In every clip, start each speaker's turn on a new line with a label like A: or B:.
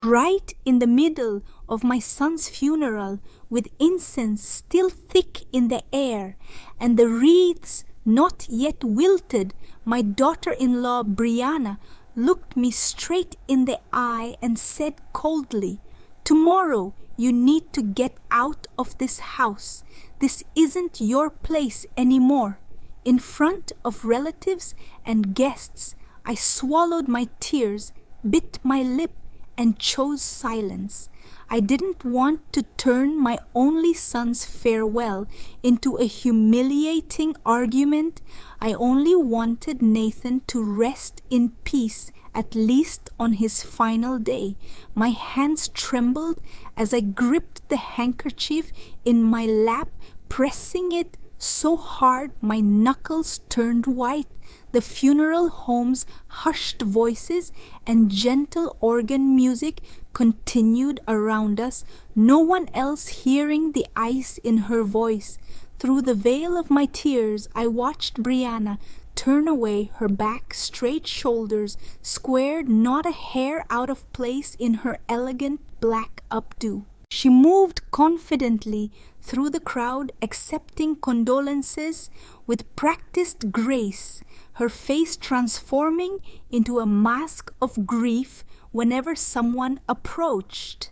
A: Right in the middle of my son's funeral, with incense still thick in the air and the wreaths not yet wilted, my daughter-in-law Brianna looked me straight in the eye and said coldly, "Tomorrow you need to get out of this house. This isn't your place anymore." In front of relatives and guests, I swallowed my tears, bit my lip, and chose silence. I didn't want to turn my only son's farewell into a humiliating argument. I only wanted Nathan to rest in peace, at least on his final day. My hands trembled as I gripped the handkerchief in my lap, pressing it so hard my knuckles turned white. The funeral home's hushed voices and gentle organ music continued around us, no one else hearing the ice in her voice. Through the veil of my tears, I watched Brianna turn away, her back, straight shoulders squared, not a hair out of place in her elegant black updo. She moved confidently through the crowd, accepting condolences with practiced grace, her face transforming into a mask of grief whenever someone approached.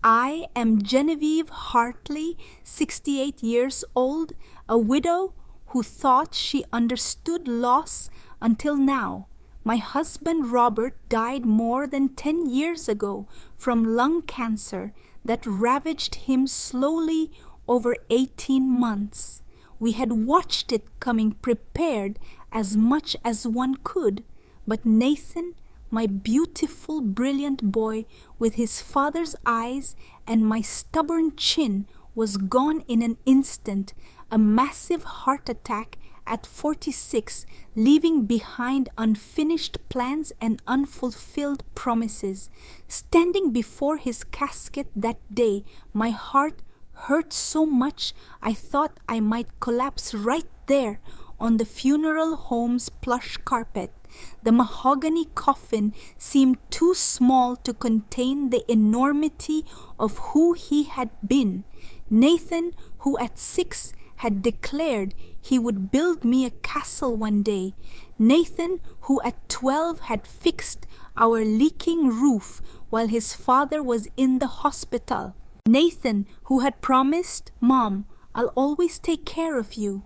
A: I am Genevieve Hartley, 68 years old, a widow who thought she understood loss until now. My husband Robert died more than 10 years ago from lung cancer that ravaged him slowly over 18 months. We had watched it coming, prepared as much as one could, but Nathan, my beautiful, brilliant boy with his father's eyes and my stubborn chin, was gone in an instant, a massive heart attack at 46, leaving behind unfinished plans and unfulfilled promises. Standing before his casket that day, my heart hurt so much I thought I might collapse right there on the funeral home's plush carpet. The mahogany coffin seemed too small to contain the enormity of who he had been. Nathan, who at 6 had declared he would build me a castle one day. Nathan, who at 12 had fixed our leaking roof while his father was in the hospital. Nathan, who had promised, "Mom, I'll always take care of you."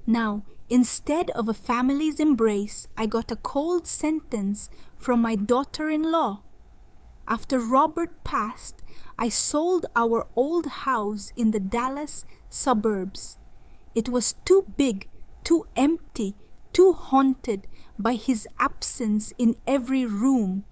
A: Now, instead of a family's embrace, I got a cold sentence from my daughter-in-law. After Robert passed, I sold our old house in the Dallas suburbs. It was too big, too empty, too haunted by his absence in every room.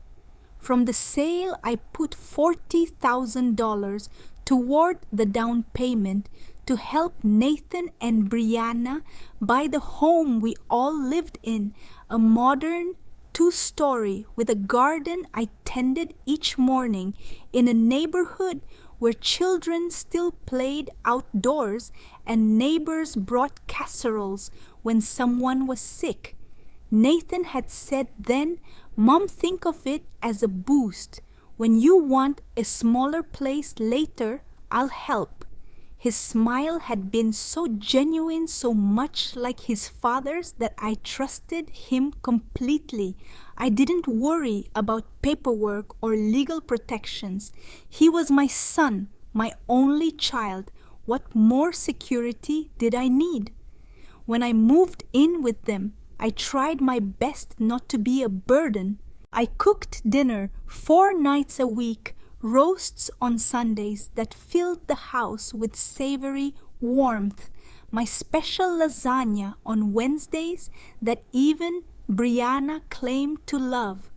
A: From the sale, I put $40,000 toward the down payment to help Nathan and Brianna buy the home we all lived in, a modern 2-story with a garden I tended each morning in a neighborhood where children still played outdoors and neighbors brought casseroles when someone was sick. Nathan had said then, "Mom, think of it as a boost. When you want a smaller place later, I'll help." His smile had been so genuine, so much like his father's, that I trusted him completely. I didn't worry about paperwork or legal protections. He was my son, my only child. What more security did I need? When I moved in with them, I tried my best not to be a burden. I cooked dinner 4 nights a week, roasts on Sundays that filled the house with savory warmth, my special lasagna on Wednesdays that even Brianna claimed to love.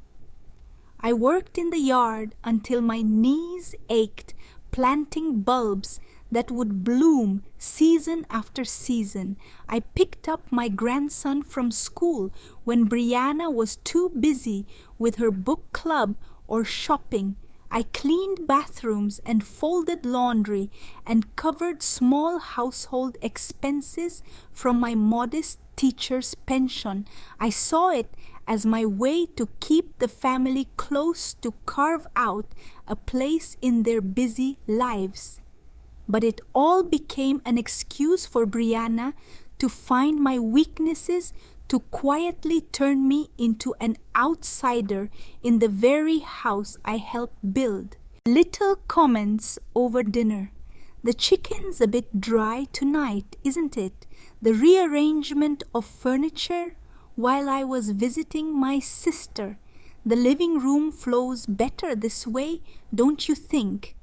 A: I worked in the yard until my knees ached, planting bulbs that would bloom season after season. I picked up my grandson from school when Brianna was too busy with her book club or shopping. I cleaned bathrooms and folded laundry and covered small household expenses from my modest teacher's pension. I saw it as my way to keep the family close, to carve out a place in their busy lives. But it all became an excuse for Brianna to find my weaknesses, to quietly turn me into an outsider in the very house I helped build. Little comments over dinner. The chicken's a bit dry tonight, isn't it? The rearrangement of furniture while I was visiting my sister. The living room flows better this way, don't you think?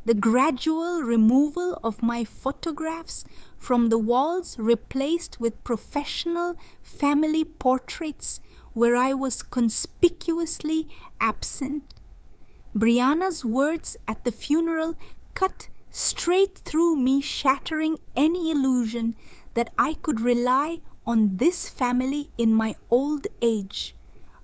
A: The gradual removal of my photographs from the walls, replaced with professional family portraits where I was conspicuously absent. Brianna's words at the funeral cut straight through me, shattering any illusion that I could rely on this family in my old age.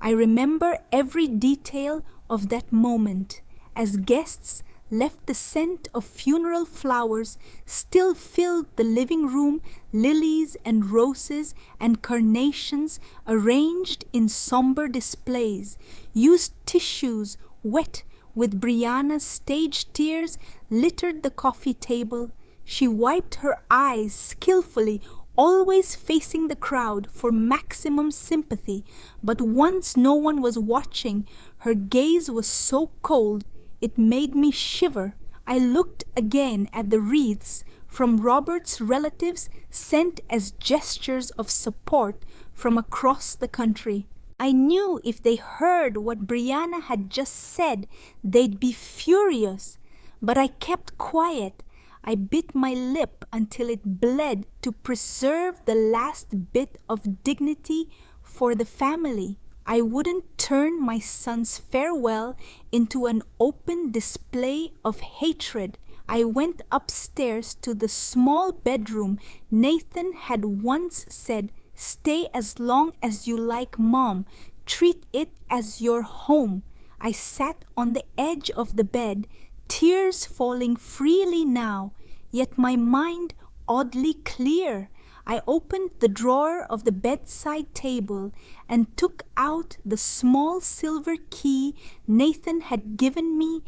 A: I remember every detail of that moment as guests left. The scent of funeral flowers still filled the living room, lilies and roses and carnations arranged in somber displays. Used tissues wet with Brianna's stage tears littered the coffee table. She wiped her eyes skillfully, always facing the crowd for maximum sympathy, but once no one was watching, her gaze was so cold it made me shiver. I looked again at the wreaths from Robert's relatives sent as gestures of support from across the country. I knew if they heard what Brianna had just said, they'd be furious. But I kept quiet. I bit my lip until it bled to preserve the last bit of dignity for the family. I wouldn't turn my son's farewell into an open display of hatred. I went upstairs to the small bedroom Nathan had once said, "Stay as long as you like, Mom. Treat it as your home." I sat on the edge of the bed, tears falling freely now, yet my mind oddly clear. I opened the drawer of the bedside table and took out the small silver key Nathan had given me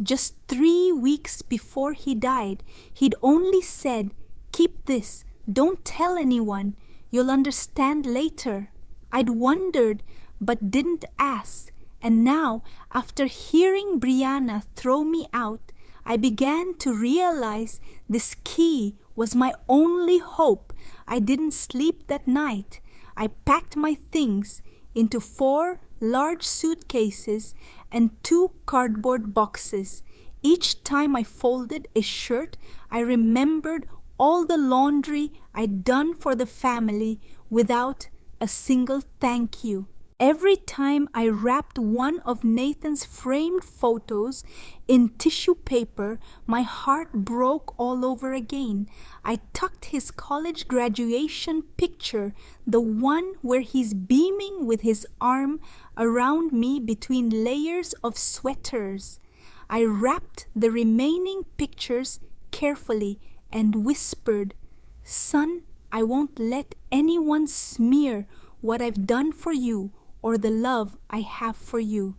A: just 3 weeks before he died. He'd only said, "Keep this, don't tell anyone, you'll understand later." I'd wondered but didn't ask, and now, after hearing Brianna throw me out, I began to realize this key was my only hope. I didn't sleep that night. I packed my things into 4 large suitcases and 2 cardboard boxes. Each time I folded a shirt, I remembered all the laundry I'd done for the family without a single thank you. Every time I wrapped one of Nathan's framed photos in tissue paper, my heart broke all over again. I tucked his college graduation picture, the one where he's beaming with his arm around me between layers of sweaters. I wrapped the remaining pictures carefully and whispered, "Son, I won't let anyone smear what I've done for you or the love I have for you."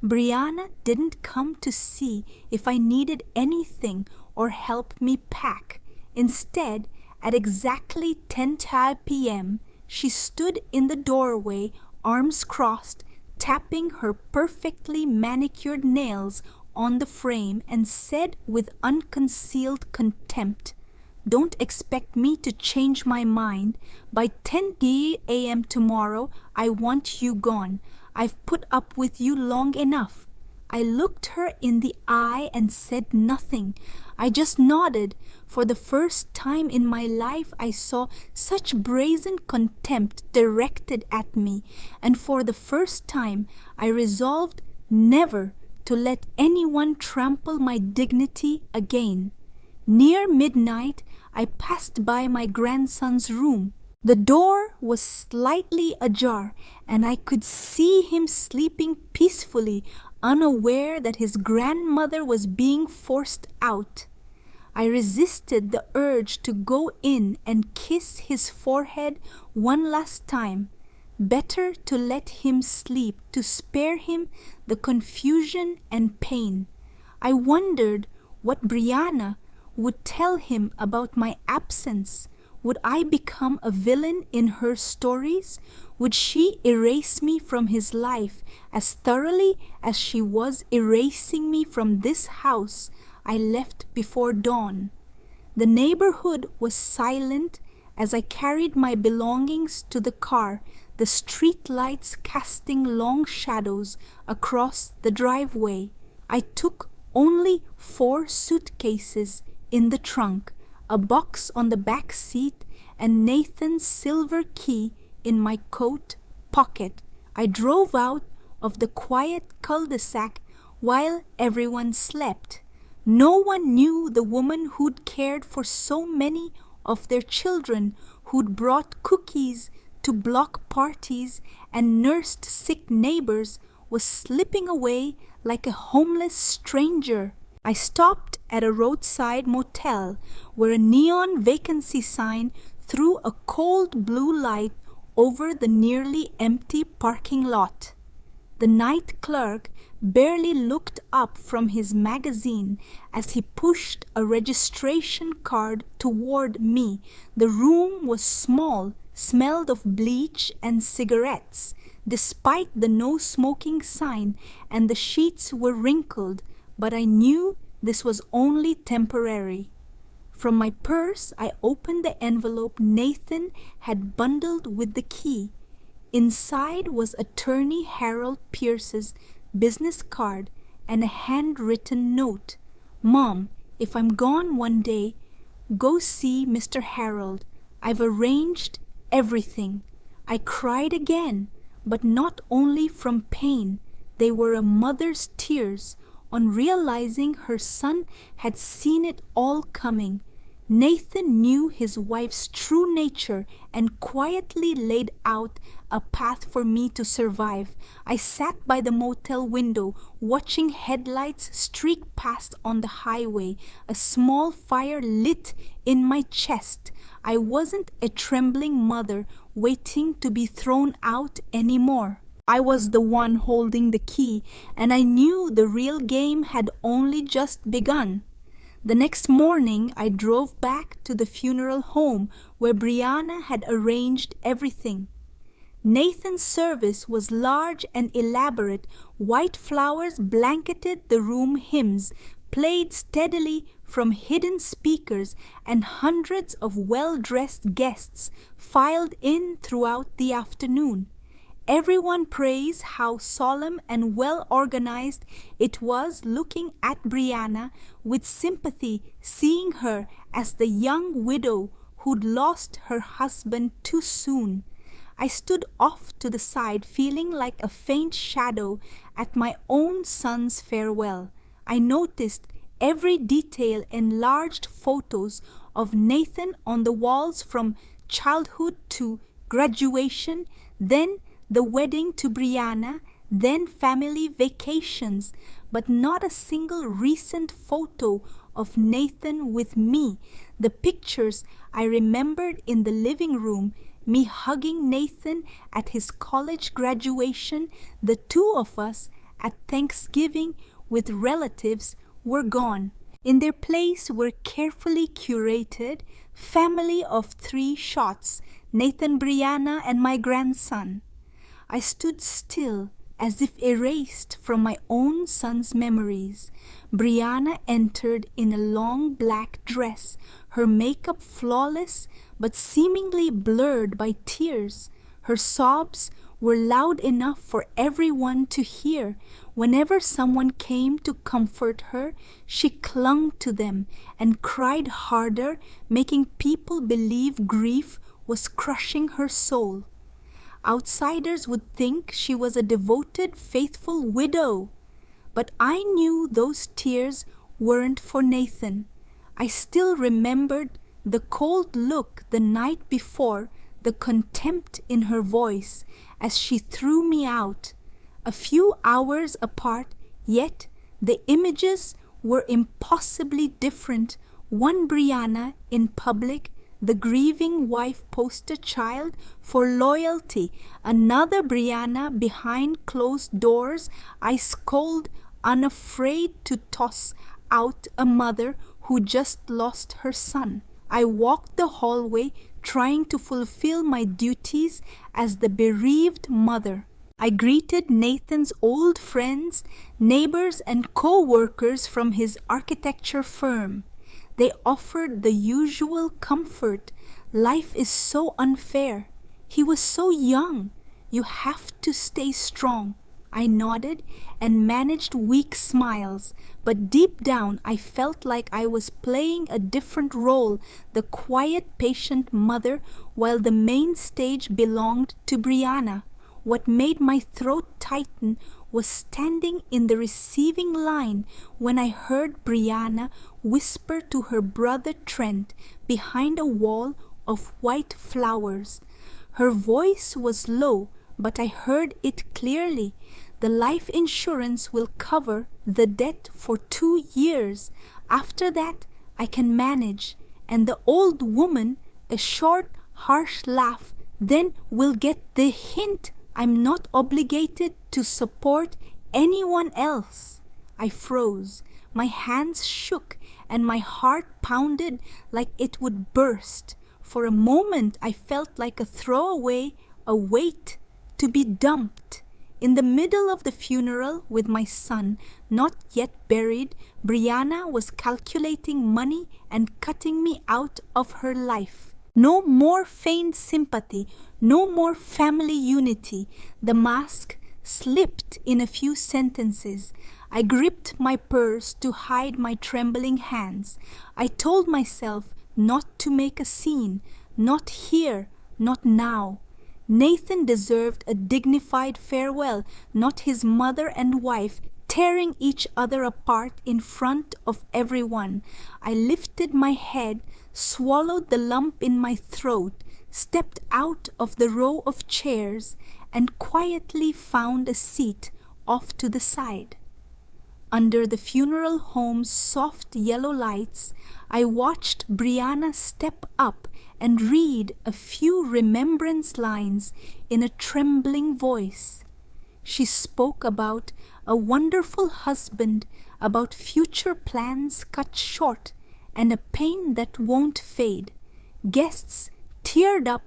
A: Brianna didn't come to see if I needed anything or help me pack. Instead, at exactly 10:10 p.m., she stood in the doorway, arms crossed, tapping her perfectly manicured nails on the frame, and said with unconcealed contempt, "Don't expect me to change my mind. By 10 a.m. tomorrow, I want you gone. I've put up with you long enough." I looked her in the eye and said nothing. I just nodded. For the first time in my life, I saw such brazen contempt directed at me, and for the first time, I resolved never to let anyone trample my dignity again. Near midnight, I passed by my grandson's room. The door was slightly ajar, and I could see him sleeping peacefully, unaware that his grandmother was being forced out. I resisted the urge to go in and kiss his forehead one last time. Better to let him sleep, to spare him the confusion and pain. I wondered what Brianna would tell him about my absence. Would I become a villain in her stories? Would she erase me from his life as thoroughly as she was erasing me from this house I left before dawn? The neighborhood was silent as I carried my belongings to the car, the street lights casting long shadows across the driveway. I took only 4 suitcases in the trunk, a box on the back seat, and Nathan's silver key in my coat pocket. I drove out of the quiet cul-de-sac while everyone slept. No one knew the woman who'd cared for so many of their children, who'd brought cookies to block parties and nursed sick neighbors, was slipping away like a homeless stranger. I stopped at a roadside motel where a neon vacancy sign threw a cold blue light over the nearly empty parking lot. The night clerk barely looked up from his magazine as he pushed a registration card toward me. The room was small, smelled of bleach and cigarettes, despite the no smoking sign, and the sheets were wrinkled, but I knew this was only temporary. From my purse, I opened the envelope Nathan had bundled with the key. Inside was Attorney Harold Pierce's business card and a handwritten note. "Mom, if I'm gone one day, go see Mr. Harold. I've arranged everything." I cried again, but not only from pain. They were a mother's tears on realizing her son had seen it all coming. Nathan knew his wife's true nature and quietly laid out a path for me to survive. I sat by the motel window, watching headlights streak past on the highway. A small fire lit in my chest. I wasn't a trembling mother waiting to be thrown out anymore. I was the one holding the key, and I knew the real game had only just begun. The next morning, I drove back to the funeral home where Brianna had arranged everything. Nathan's service was large and elaborate. White flowers blanketed the room, hymns played steadily from hidden speakers, and hundreds of well-dressed guests filed in throughout the afternoon. Everyone praised how solemn and well-organized it was, looking at Brianna with sympathy, seeing her as the young widow who'd lost her husband too soon. I stood off to the side, feeling like a faint shadow at my own son's farewell. I noticed every detail, enlarged photos of Nathan on the walls from childhood to graduation, then the wedding to Brianna, then family vacations, but not a single recent photo of Nathan with me. The pictures I remembered in the living room, me hugging Nathan at his college graduation, the two of us at Thanksgiving with relatives, were gone. In their place were carefully curated family of 3 shots, Nathan, Brianna, and my grandson. I stood still, as if erased from my own son's memories. Brianna entered in a long black dress, her makeup flawless but seemingly blurred by tears. Her sobs were loud enough for everyone to hear. Whenever someone came to comfort her, she clung to them and cried harder, making people believe grief was crushing her soul. Outsiders would think she was a devoted, faithful widow. But I knew those tears weren't for Nathan. I still remembered the cold look the night before, the contempt in her voice as she threw me out. A few hours apart, yet the images were impossibly different. One Brianna in public, The grieving wife poster child for loyalty. Another Brianna behind closed doors. I scold, unafraid to toss out a mother who just lost her son. I walked the hallway trying to fulfill my duties as the bereaved mother. I greeted Nathan's old friends, neighbors, and co-workers from his architecture firm. They offered the usual comfort. Life is so unfair. He was so young. You have to stay strong. I nodded and managed weak smiles, but deep down I felt like I was playing a different role, the quiet, patient mother, while the main stage belonged to Brianna. What made my throat tighten was standing in the receiving line when I heard Brianna whisper to her brother Trent behind a wall of white flowers. Her voice was low, but I heard it clearly. The life insurance will cover the debt for 2 years. After that, I can manage. And the old woman, a short, harsh laugh, then will get the hint I'm not obligated to support anyone else. I froze. My hands shook and my heart pounded like it would burst. For a moment I felt like a throwaway, a weight to be dumped. In the middle of the funeral with my son, not yet buried, Brianna was calculating money and cutting me out of her life. No more feigned sympathy, no more family unity. The mask slipped in a few sentences. I gripped my purse to hide my trembling hands. I told myself not to make a scene, not here, not now. Nathan deserved a dignified farewell, not his mother and wife tearing each other apart in front of everyone. I lifted my head, swallowed the lump in my throat, stepped out of the row of chairs, and quietly found a seat off to the side. Under the funeral home's soft yellow lights, I watched Brianna step up and read a few remembrance lines in a trembling voice. She spoke about a wonderful husband, about future plans cut short, and a pain that won't fade. Guests teared up,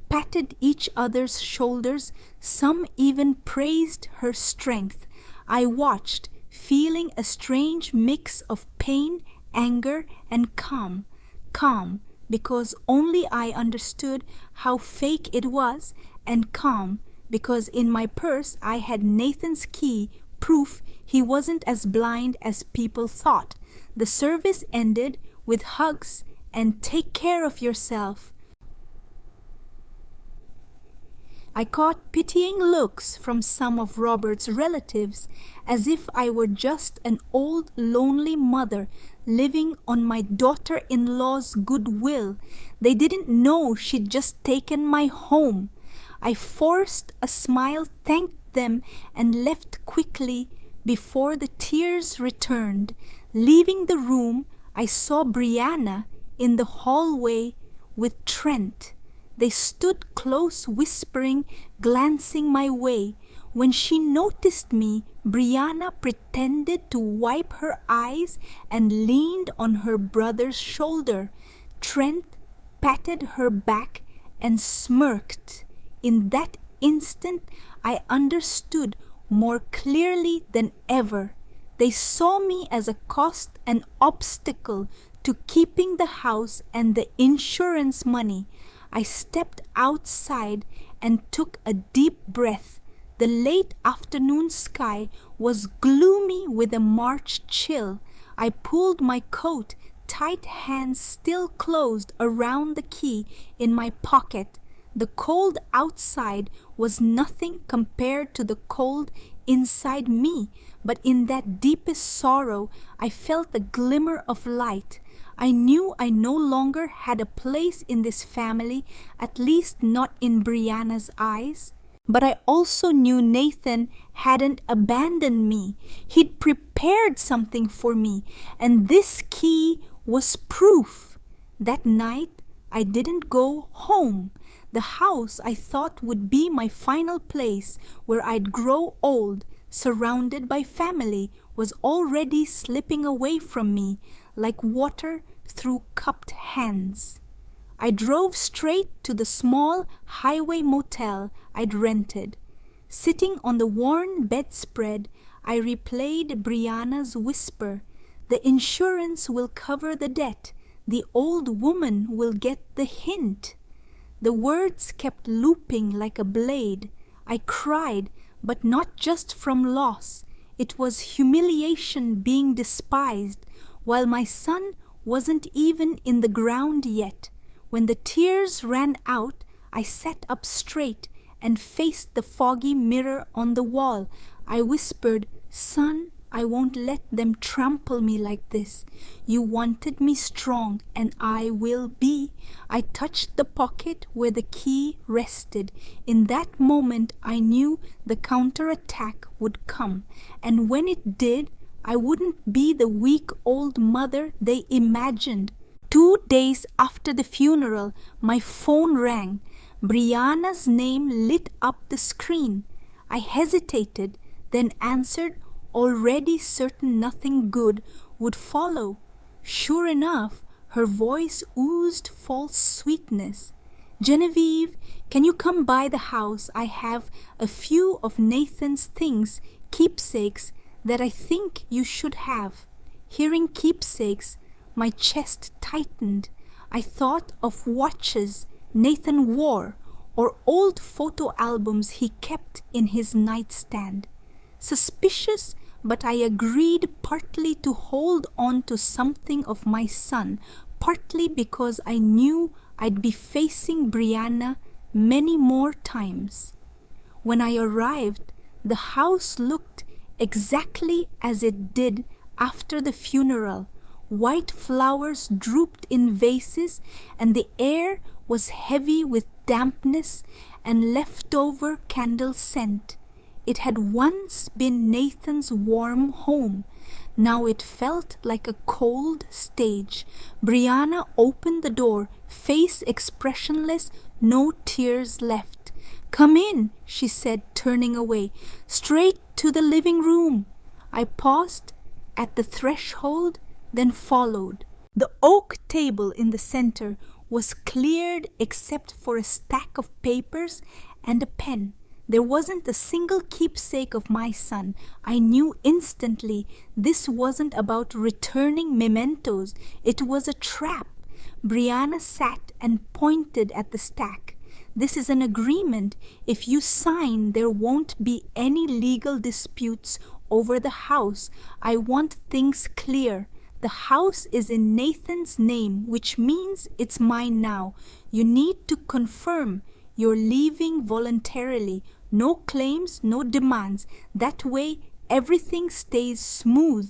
A: patted each other's shoulders, some even praised her strength. I watched, feeling a strange mix of pain, anger, and calm. Calm, because only I understood how fake it was, and calm, because in my purse I had Nathan's key, proof he wasn't as blind as people thought. The service ended with hugs and "take care of yourself." I caught pitying looks from some of Robert's relatives, as if I were just an old lonely mother living on my daughter-in-law's goodwill. They didn't know she'd just taken my home. I forced a smile, thanked them, and left quickly before the tears returned. Leaving the room, I saw Brianna in the hallway with Trent. They stood close, whispering, glancing my way. When she noticed me, Brianna pretended to wipe her eyes and leaned on her brother's shoulder. Trent patted her back and smirked. In that instant, I understood more clearly than ever. They saw me as a cost, an obstacle to keeping the house and the insurance money. I stepped outside and took a deep breath. The late afternoon sky was gloomy with a March chill. I pulled my coat, tight hands still closed around the key in my pocket. The cold outside was nothing compared to the cold inside me, but in that deepest sorrow I felt a glimmer of light. I knew I no longer had a place in this family, at least not in Brianna's eyes. But I also knew Nathan hadn't abandoned me. He'd prepared something for me, and this key was proof. That night, I didn't go home. The house I thought would be my final place where I'd grow old, surrounded by family, was already slipping away from me like water through cupped hands. I drove straight to the small highway motel I'd rented. Sitting on the worn bedspread, I replayed Brianna's whisper. The insurance will cover the debt. The old woman will get the hint. The words kept looping like a blade. I cried, but not just from loss. It was humiliation being despised, while my son wasn't even in the ground yet. When the tears ran out, I sat up straight and faced the foggy mirror on the wall. I whispered, "Son, I won't let them trample me like this. You wanted me strong, and I will be." I touched the pocket where the key rested. In that moment, I knew the counterattack would come, and when it did, I wouldn't be the weak old mother they imagined. 2 days after the funeral, my phone rang. Brianna's name lit up the screen. I hesitated, then answered, already certain nothing good would follow. Sure enough, her voice oozed false sweetness. "Genevieve, can you come by the house? I have a few of Nathan's things, keepsakes, that I think you should have." Hearing keepsakes, my chest tightened. I thought of watches Nathan wore or old photo albums he kept in his nightstand. Suspicious, but I agreed, partly to hold on to something of my son, partly because I knew I'd be facing Brianna many more times. When I arrived, the house looked exactly as it did after the funeral. White flowers drooped in vases, and the air was heavy with dampness and leftover candle scent. It had once been Nathan's warm home. Now it felt like a cold stage. Brianna opened the door, face expressionless, no tears left. "Come in," she said, turning away. "Straight to the living room." I paused at the threshold, then followed. The oak table in the center was cleared except for a stack of papers and a pen. There wasn't a single keepsake of my son. I knew instantly this wasn't about returning mementos. It was a trap. Brianna sat and pointed at the stack. "This is an agreement. If you sign, there won't be any legal disputes over the house. I want things clear. The house is in Nathan's name, which means it's mine now. You need to confirm you're leaving voluntarily. No claims, no demands. That way, everything stays smooth."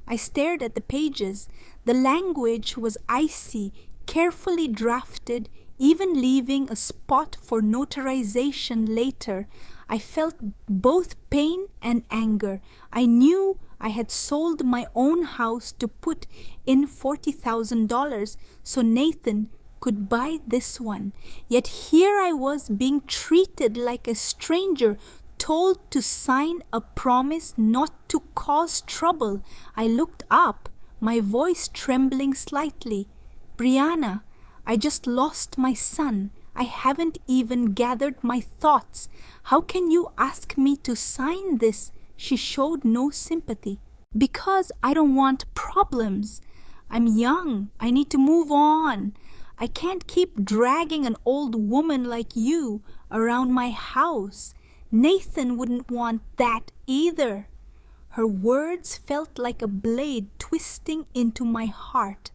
A: I stared at the pages. The language was icy, carefully drafted, even leaving a spot for notarization later. I felt both pain and anger. I knew I had sold my own house to put in $40,000 so Nathan could buy this one. Yet here I was being treated like a stranger, told to sign a promise not to cause trouble. I looked up, my voice trembling slightly. "Brianna, I just lost my son. I haven't even gathered my thoughts. How can you ask me to sign this?" She showed no sympathy. "Because I don't want problems. I'm young. I need to move on. I can't keep dragging an old woman like you around my house. Nathan wouldn't want that either." Her words felt like a blade twisting into my heart.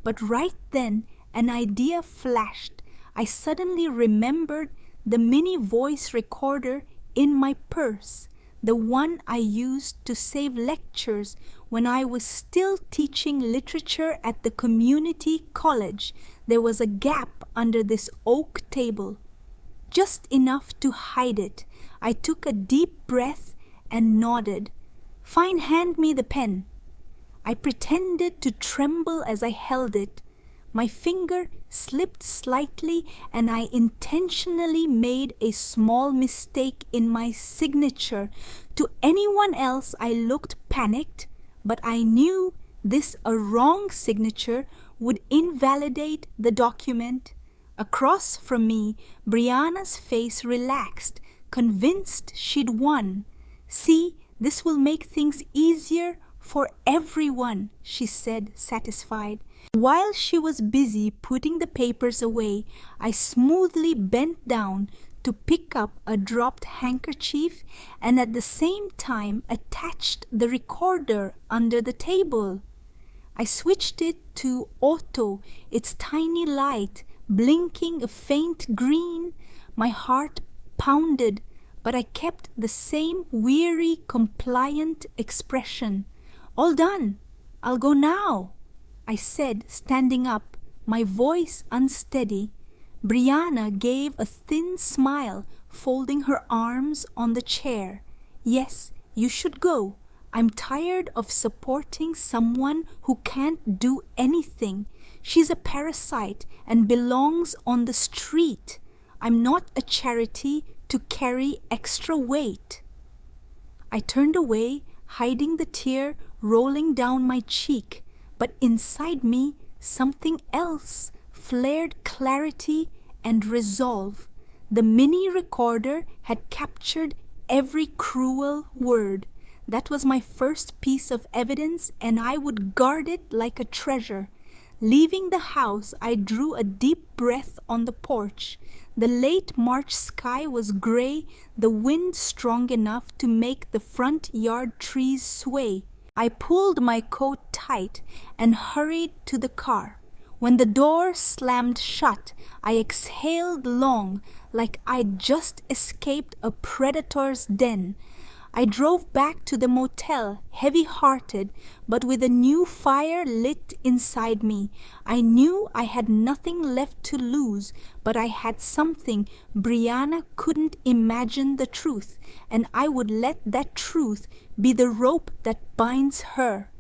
A: But right then, an idea flashed. I suddenly remembered the mini voice recorder in my purse, the one I used to save lectures when I was still teaching literature at the community college. There was a gap under this oak table, just enough to hide it. I took a deep breath and nodded. "Fine, hand me the pen." I pretended to tremble as I held it. My finger slipped slightly and I intentionally made a small mistake in my signature. To anyone else I looked panicked, but I knew this a wrong signature would invalidate the document. Across from me, Brianna's face relaxed, convinced she'd won. "See, this will make things easier for everyone," she said, satisfied. While she was busy putting the papers away, I smoothly bent down to pick up a dropped handkerchief and at the same time attached the recorder under the table. I switched it to auto, its tiny light blinking a faint green. My heart pounded, but I kept the same weary, compliant expression. "All done. I'll go now," I said, standing up, my voice unsteady. Brianna gave a thin smile, folding her arms on the chair. "Yes, you should go. I'm tired of supporting someone who can't do anything. She's a parasite and belongs on the street. I'm not a charity to carry extra weight." I turned away, hiding the tear rolling down my cheek, but inside me something else flared, clarity and resolve. The mini recorder had captured every cruel word. That was my first piece of evidence, and I would guard it like a treasure. Leaving the house, I drew a deep breath on the porch. The late March sky was gray, the wind strong enough to make the front yard trees sway. I pulled my coat tight and hurried to the car. When the door slammed shut, I exhaled long, like I'd just escaped a predator's den. I drove back to the motel, heavy-hearted, but with a new fire lit inside me. I knew I had nothing left to lose, but I had something. Brianna couldn't imagine the truth, and I would let that truth be the rope that binds her.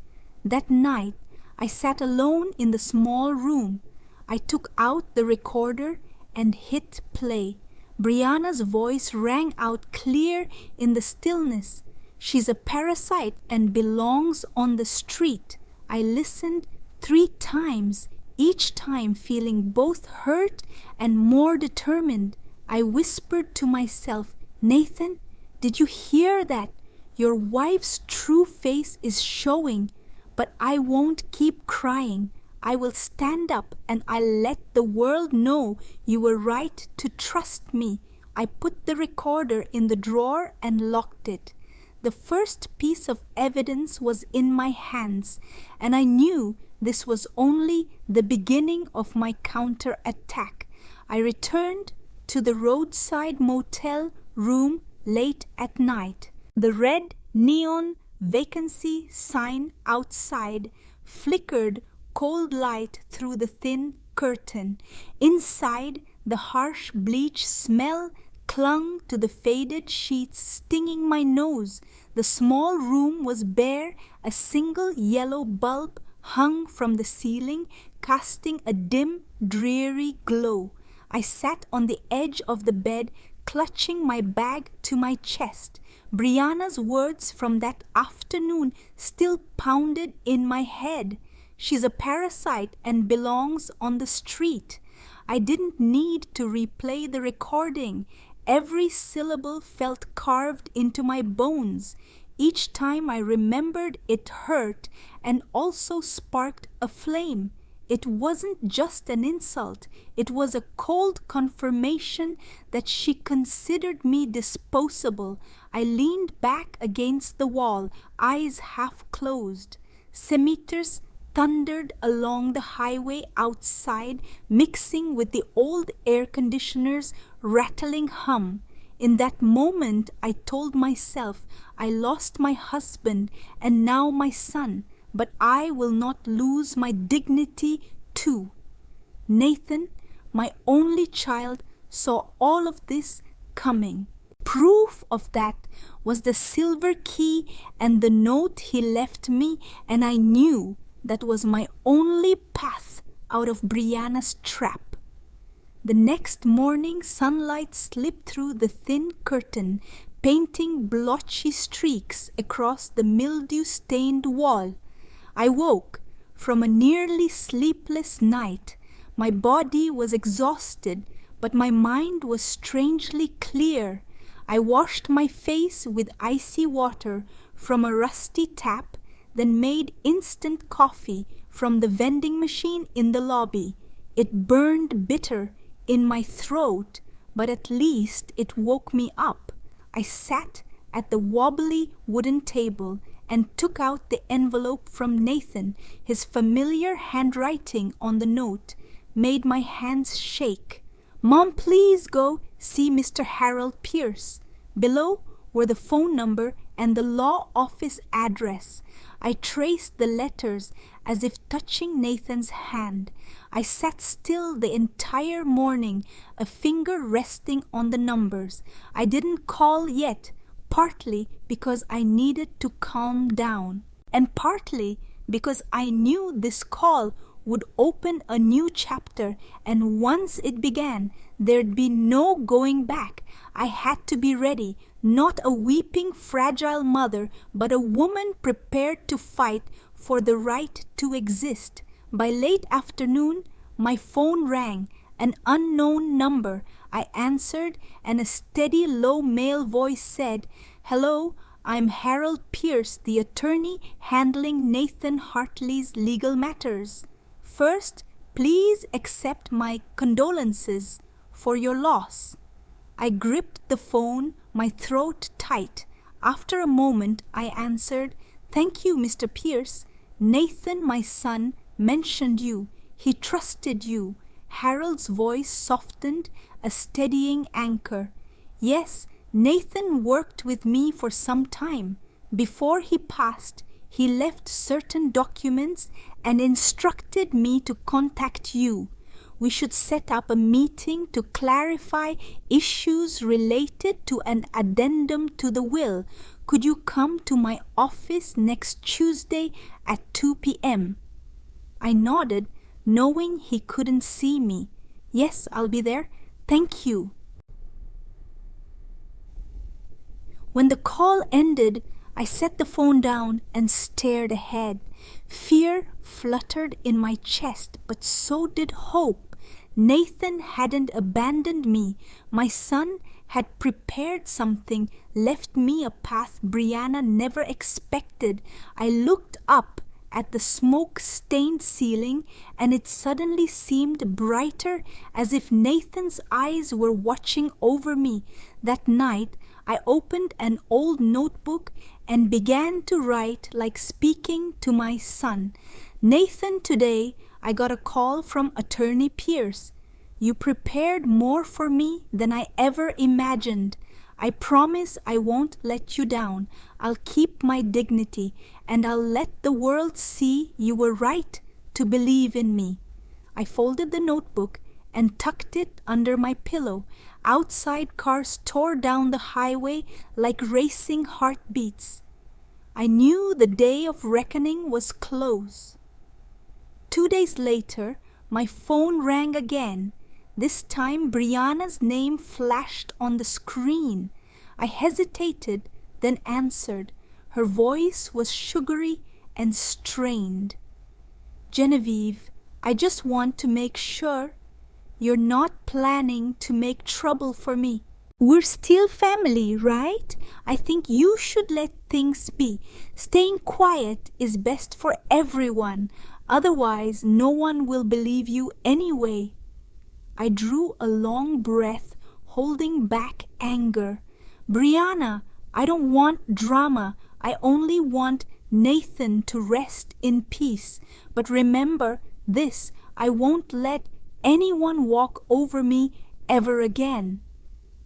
A: That night, I sat alone in the small room. I took out the recorder and hit play. Brianna's voice rang out clear in the stillness. "She's a parasite and belongs on the street." I listened 3 times, each time feeling both hurt and more determined. I whispered to myself, "Nathan, did you hear that? Your wife's true face is showing, but I won't keep crying. I will stand up and I'll let the world know you were right to trust me." I put the recorder in the drawer and locked it. The first piece of evidence was in my hands, and I knew this was only the beginning of my counterattack. I returned to the roadside motel room late at night. The red neon vacancy sign outside flickered cold light through the thin curtain. Inside, the harsh bleach smell clung to the faded sheets, stinging my nose. The small room was bare. A single yellow bulb hung from the ceiling, casting a dim, dreary glow. I sat on the edge of the bed, clutching my bag to my chest. Brianna's words from that afternoon still pounded in my head. "She's a parasite and belongs on the street." I didn't need to replay the recording. Every syllable felt carved into my bones. Each time I remembered, it hurt and also sparked a flame. It wasn't just an insult. It was a cold confirmation that she considered me disposable. I leaned back against the wall, eyes half closed. Scimitars thundered along the highway outside, mixing with the old air conditioner's rattling hum. In that moment, I told myself, I lost my husband and now my son, but I will not lose my dignity too. Nathan, my only child, saw all of this coming. Proof of that was the silver key and the note he left me, and I knew that was my only path out of Brianna's trap. The next morning, sunlight slipped through the thin curtain, painting blotchy streaks across the mildew-stained wall. I woke from a nearly sleepless night. My body was exhausted, but my mind was strangely clear. I washed my face with icy water from a rusty tap, then made instant coffee from the vending machine in the lobby. It burned bitter in my throat, but at least it woke me up. I sat at the wobbly wooden table and took out the envelope from Nathan. His familiar handwriting on the note made my hands shake. "Mom, please go see Mr. Harold Pierce." Below were the phone number and the law office address. I traced the letters as if touching Nathan's hand. I sat still the entire morning, a finger resting on the numbers. I didn't call yet, partly because I needed to calm down, and partly because I knew this call would open a new chapter, and once it began, there'd be no going back. I had to be ready, not a weeping, fragile mother, but a woman prepared to fight for the right to exist. By late afternoon, my phone rang, an unknown number. I answered, and a steady, low male voice said, "Hello, I'm Harold Pierce, the attorney handling Nathan Hartley's legal matters. First, please accept my condolences for your loss." I gripped the phone, my throat tight. After a moment, I answered, "Thank you, Mr. Pierce. Nathan, my son, mentioned you. He trusted you." Harold's voice softened, a steadying anchor. "Yes, Nathan worked with me for some time. Before he passed, he left certain documents and instructed me to contact you. We should set up a meeting to clarify issues related to an addendum to the will. Could you come to my office next Tuesday at 2 p.m.? I nodded, knowing he couldn't see me. "Yes, I'll be there. Thank you." When the call ended, I set the phone down and stared ahead. Fear fluttered in my chest, but so did hope. Nathan hadn't abandoned me. My son had prepared something, left me a path Brianna never expected. I looked up at the smoke-stained ceiling, and it suddenly seemed brighter, as if Nathan's eyes were watching over me. That night, I opened an old notebook and began to write like speaking to my son. "Nathan, today I got a call from Attorney Pierce. You prepared more for me than I ever imagined. I promise I won't let you down. I'll keep my dignity, and I'll let the world see you were right to believe in me." I folded the notebook and tucked it under my pillow. Outside, cars tore down the highway like racing heartbeats. I knew the day of reckoning was close. 2 days later, my phone rang again. This time, Brianna's name flashed on the screen. I hesitated, then answered. Her voice was sugary and strained. "Genevieve, I just want to make sure you're not planning to make trouble for me. We're still family, right? I think you should let things be. Staying quiet is best for everyone. Otherwise, no one will believe you anyway." I drew a long breath, holding back anger. "Brianna, I don't want drama. I only want Nathan to rest in peace. But remember this, I won't let anyone walk over me ever again."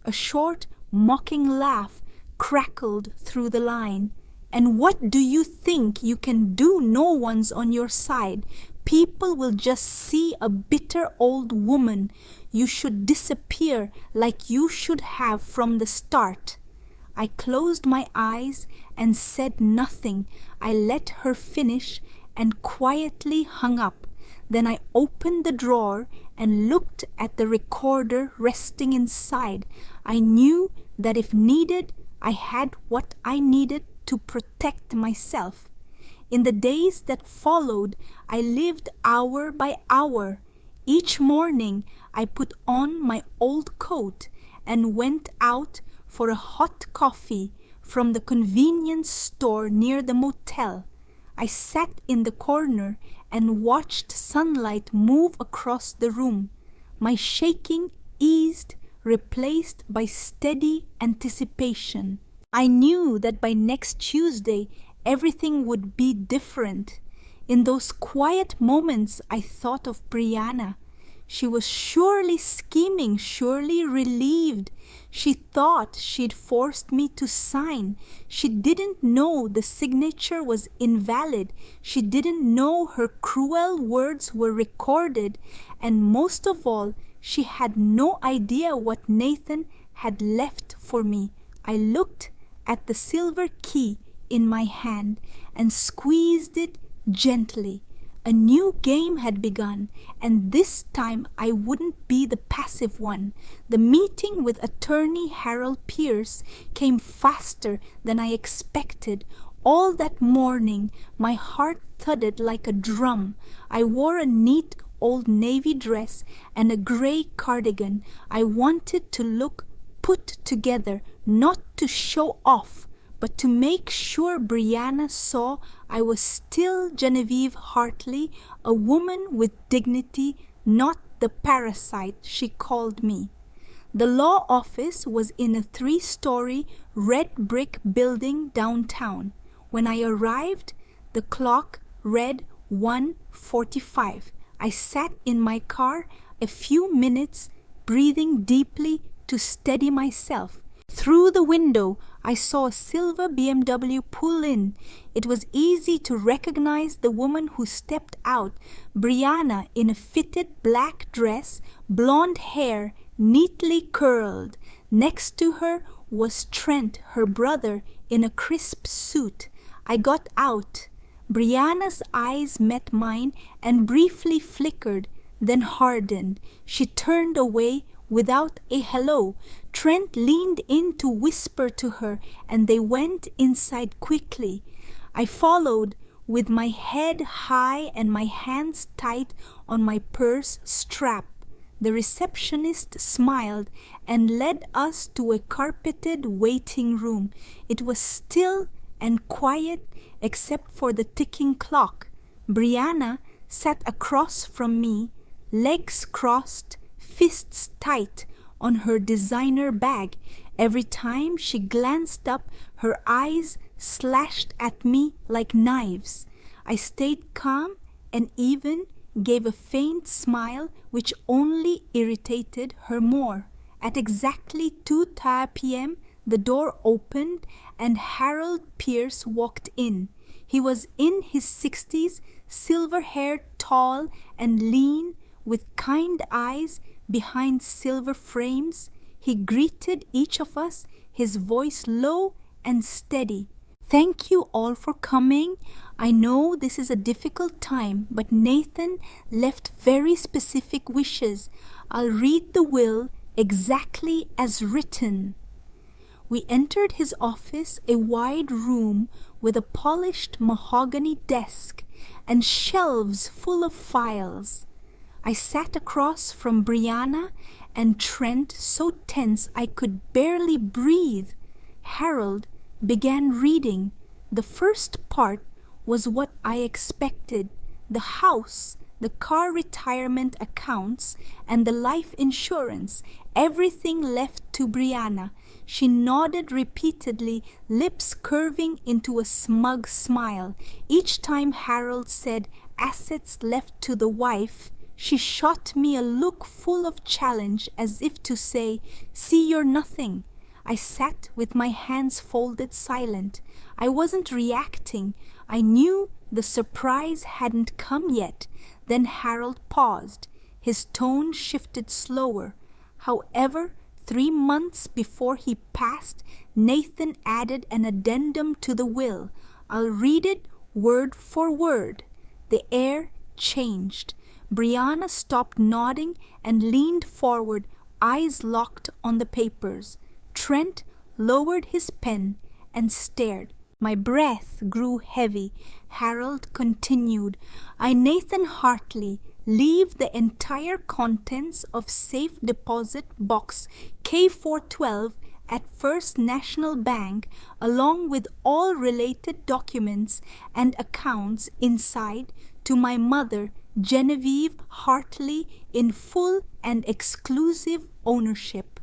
A: A short, mocking laugh crackled through the line. "And what do you think you can do? No one's on your side. People will just see a bitter old woman. You should disappear like you should have from the start." I closed my eyes and said nothing. I let her finish and quietly hung up. Then I opened the drawer and looked at the recorder resting inside. I knew that if needed, I had what I needed to protect myself. In the days that followed, I lived hour by hour. Each morning, I put on my old coat and went out for a hot coffee from the convenience store near the motel. I sat in the corner and watched sunlight move across the room. My shaking eased, replaced by steady anticipation. I knew that by next Tuesday, everything would be different. In those quiet moments, I thought of Brianna. She was surely scheming, surely relieved. She thought she'd forced me to sign. She didn't know the signature was invalid. She didn't know her cruel words were recorded. And most of all, she had no idea what Nathan had left for me. I looked at the silver key in my hand and squeezed it gently. A new game had begun, and this time I wouldn't be the passive one. The meeting with attorney Harold Pierce came faster than I expected. All that morning, my heart thudded like a drum. I wore a neat old navy dress and a gray cardigan. I wanted to look put together, not to show off, but to make sure Brianna saw I was still Genevieve Hartley, a woman with dignity, not the parasite she called me. The law office was in a 3-story red brick building downtown. When I arrived, the clock read 1:45. I sat in my car a few minutes, breathing deeply to steady myself. Through the window, I saw a silver BMW pull in. It was easy to recognize the woman who stepped out, Brianna, in a fitted black dress, blonde hair neatly curled. Next to her was Trent, her brother, in a crisp suit. I got out. Brianna's eyes met mine and briefly flickered, then hardened. She turned away without a hello. Trent leaned in to whisper to her, and they went inside quickly. I followed with my head high and my hands tight on my purse strap. The receptionist smiled and led us to a carpeted waiting room. It was still and quiet except for the ticking clock. Brianna sat across from me, legs crossed, fists tight on her designer bag. Every time she glanced up, her eyes slashed at me like knives. I stayed calm and even gave a faint smile which only irritated her more. At exactly 2:30 p.m., the door opened and Harold Pierce walked in. He was in his 60s, silver-haired, tall and lean, with kind eyes behind silver frames. He greeted each of us, his voice low and steady. "Thank you all for coming. I know this is a difficult time, but Nathan left very specific wishes. I'll read the will exactly as written." We entered his office, a wide room with a polished mahogany desk and shelves full of files. I sat across from Brianna and Trent, so tense I could barely breathe. Harold began reading. The first part was what I expected. The house, the car retirement accounts, and the life insurance, everything left to Brianna. She nodded repeatedly, lips curving into a smug smile. Each time Harold said assets left to the wife, she shot me a look full of challenge, as if to say, "See, you're nothing." I sat with my hands folded, silent. I wasn't reacting. I knew the surprise hadn't come yet. Then Harold paused. His tone shifted slower. However, 3 months before he passed, Nathan added an addendum to the will. I'll read it word for word. The air changed. Brianna stopped nodding and leaned forward, eyes locked on the papers. Trent lowered his pen and stared. My breath grew heavy. Harold continued, I, Nathan Hartley, leave the entire contents of safe deposit box K412 at First National Bank, along with all related documents and accounts inside, to my mother, Genevieve Hartley, in full and exclusive ownership.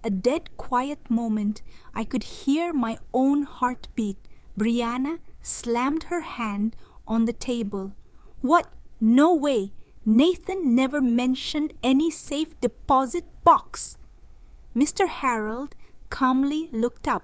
A: A dead quiet moment. I could hear my own heartbeat. Brianna slammed her hand on the table. What? No way. Nathan never mentioned any safe deposit box. Mr. Harold calmly looked up.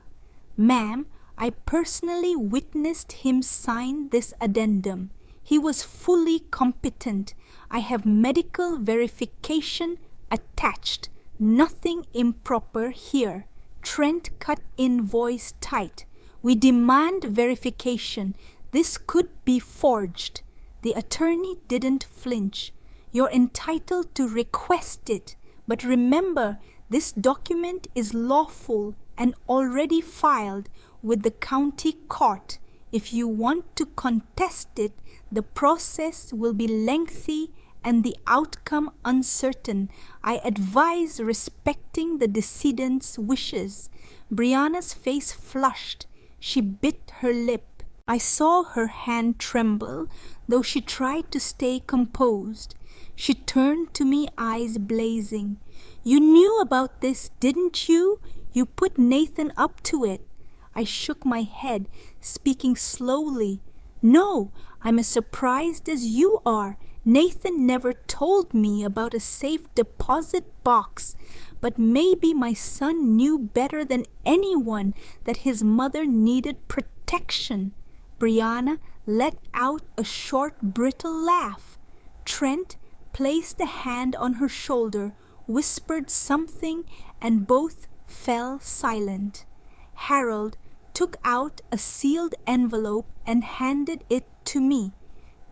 A: Ma'am, I personally witnessed him sign this addendum. He was fully competent. I have medical verification attached. Nothing improper here. Trent cut in, voice tight. We demand verification. This could be forged. The attorney didn't flinch. You're entitled to request it. But remember, this document is lawful and already filed with the county court. If you want to contest it, the process will be lengthy and the outcome uncertain. I advise respecting the decedent's wishes. Brianna's face flushed. She bit her lip. I saw her hand tremble, though she tried to stay composed. She turned to me, eyes blazing. You knew about this, didn't you? You put Nathan up to it. I shook my head, speaking slowly. No, I'm as surprised as you are. Nathan never told me about a safe deposit box, but maybe my son knew better than anyone that his mother needed protection. Brianna let out a short, brittle laugh. Trent placed a hand on her shoulder, whispered something, and both fell silent. Harold took out a sealed envelope and handed it to me.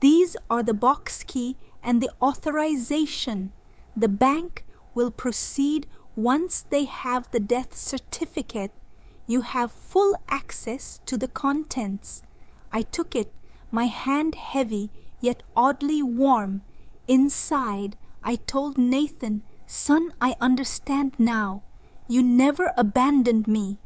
A: These are the box key and the authorization. The bank will proceed once they have the death certificate. You have full access to the contents. I took it, my hand heavy yet oddly warm. Inside, I told Nathan, Son, I understand now. You never abandoned me.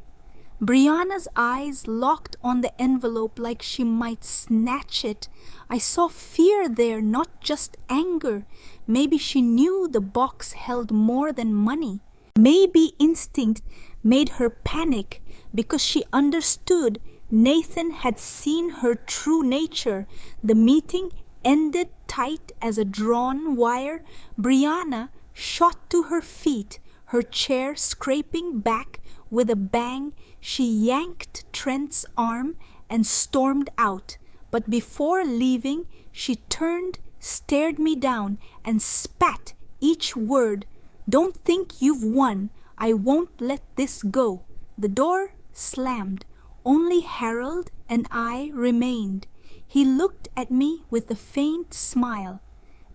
A: Brianna's eyes locked on the envelope like she might snatch it. I saw fear there, not just anger. Maybe she knew the box held more than money. Maybe instinct made her panic because she understood Nathan had seen her true nature. The meeting ended tight as a drawn wire. Brianna shot to her feet, her chair scraping back with a bang. She yanked Trent's arm and stormed out. But before leaving, she turned, stared me down, and spat each word. Don't think you've won. I won't let this go. The door slammed. Only Harold and I remained. He looked at me with a faint smile.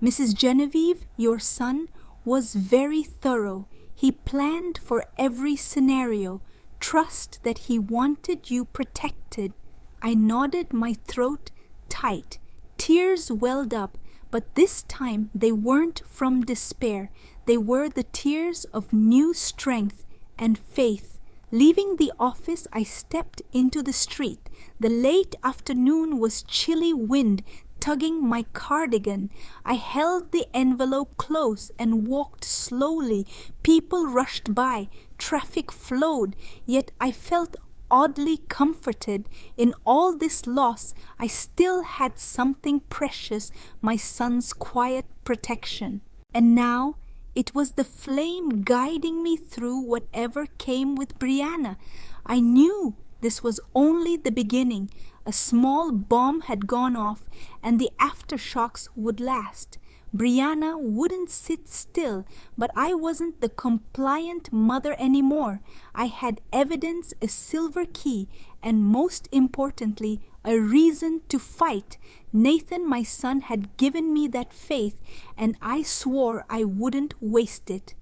A: Mrs. Genevieve, your son, was very thorough. He planned for every scenario. Trust that he wanted you protected. I nodded, my throat tight. Tears welled up, but this time they weren't from despair. They were the tears of new strength and faith. Leaving the office, I stepped into the street. The late afternoon was chilly wind tugging my cardigan. I held the envelope close and walked slowly. People rushed by. Traffic flowed. Yet I felt oddly comforted. In all this loss, I still had something precious, my son's quiet protection. And now it was the flame guiding me through whatever came with Brianna. I knew this was only the beginning. A small bomb had gone off, and the aftershocks would last. Brianna wouldn't sit still, but I wasn't the compliant mother anymore. I had evidence, a silver key, and most importantly, a reason to fight. Nathan, my son, had given me that faith, and I swore I wouldn't waste it.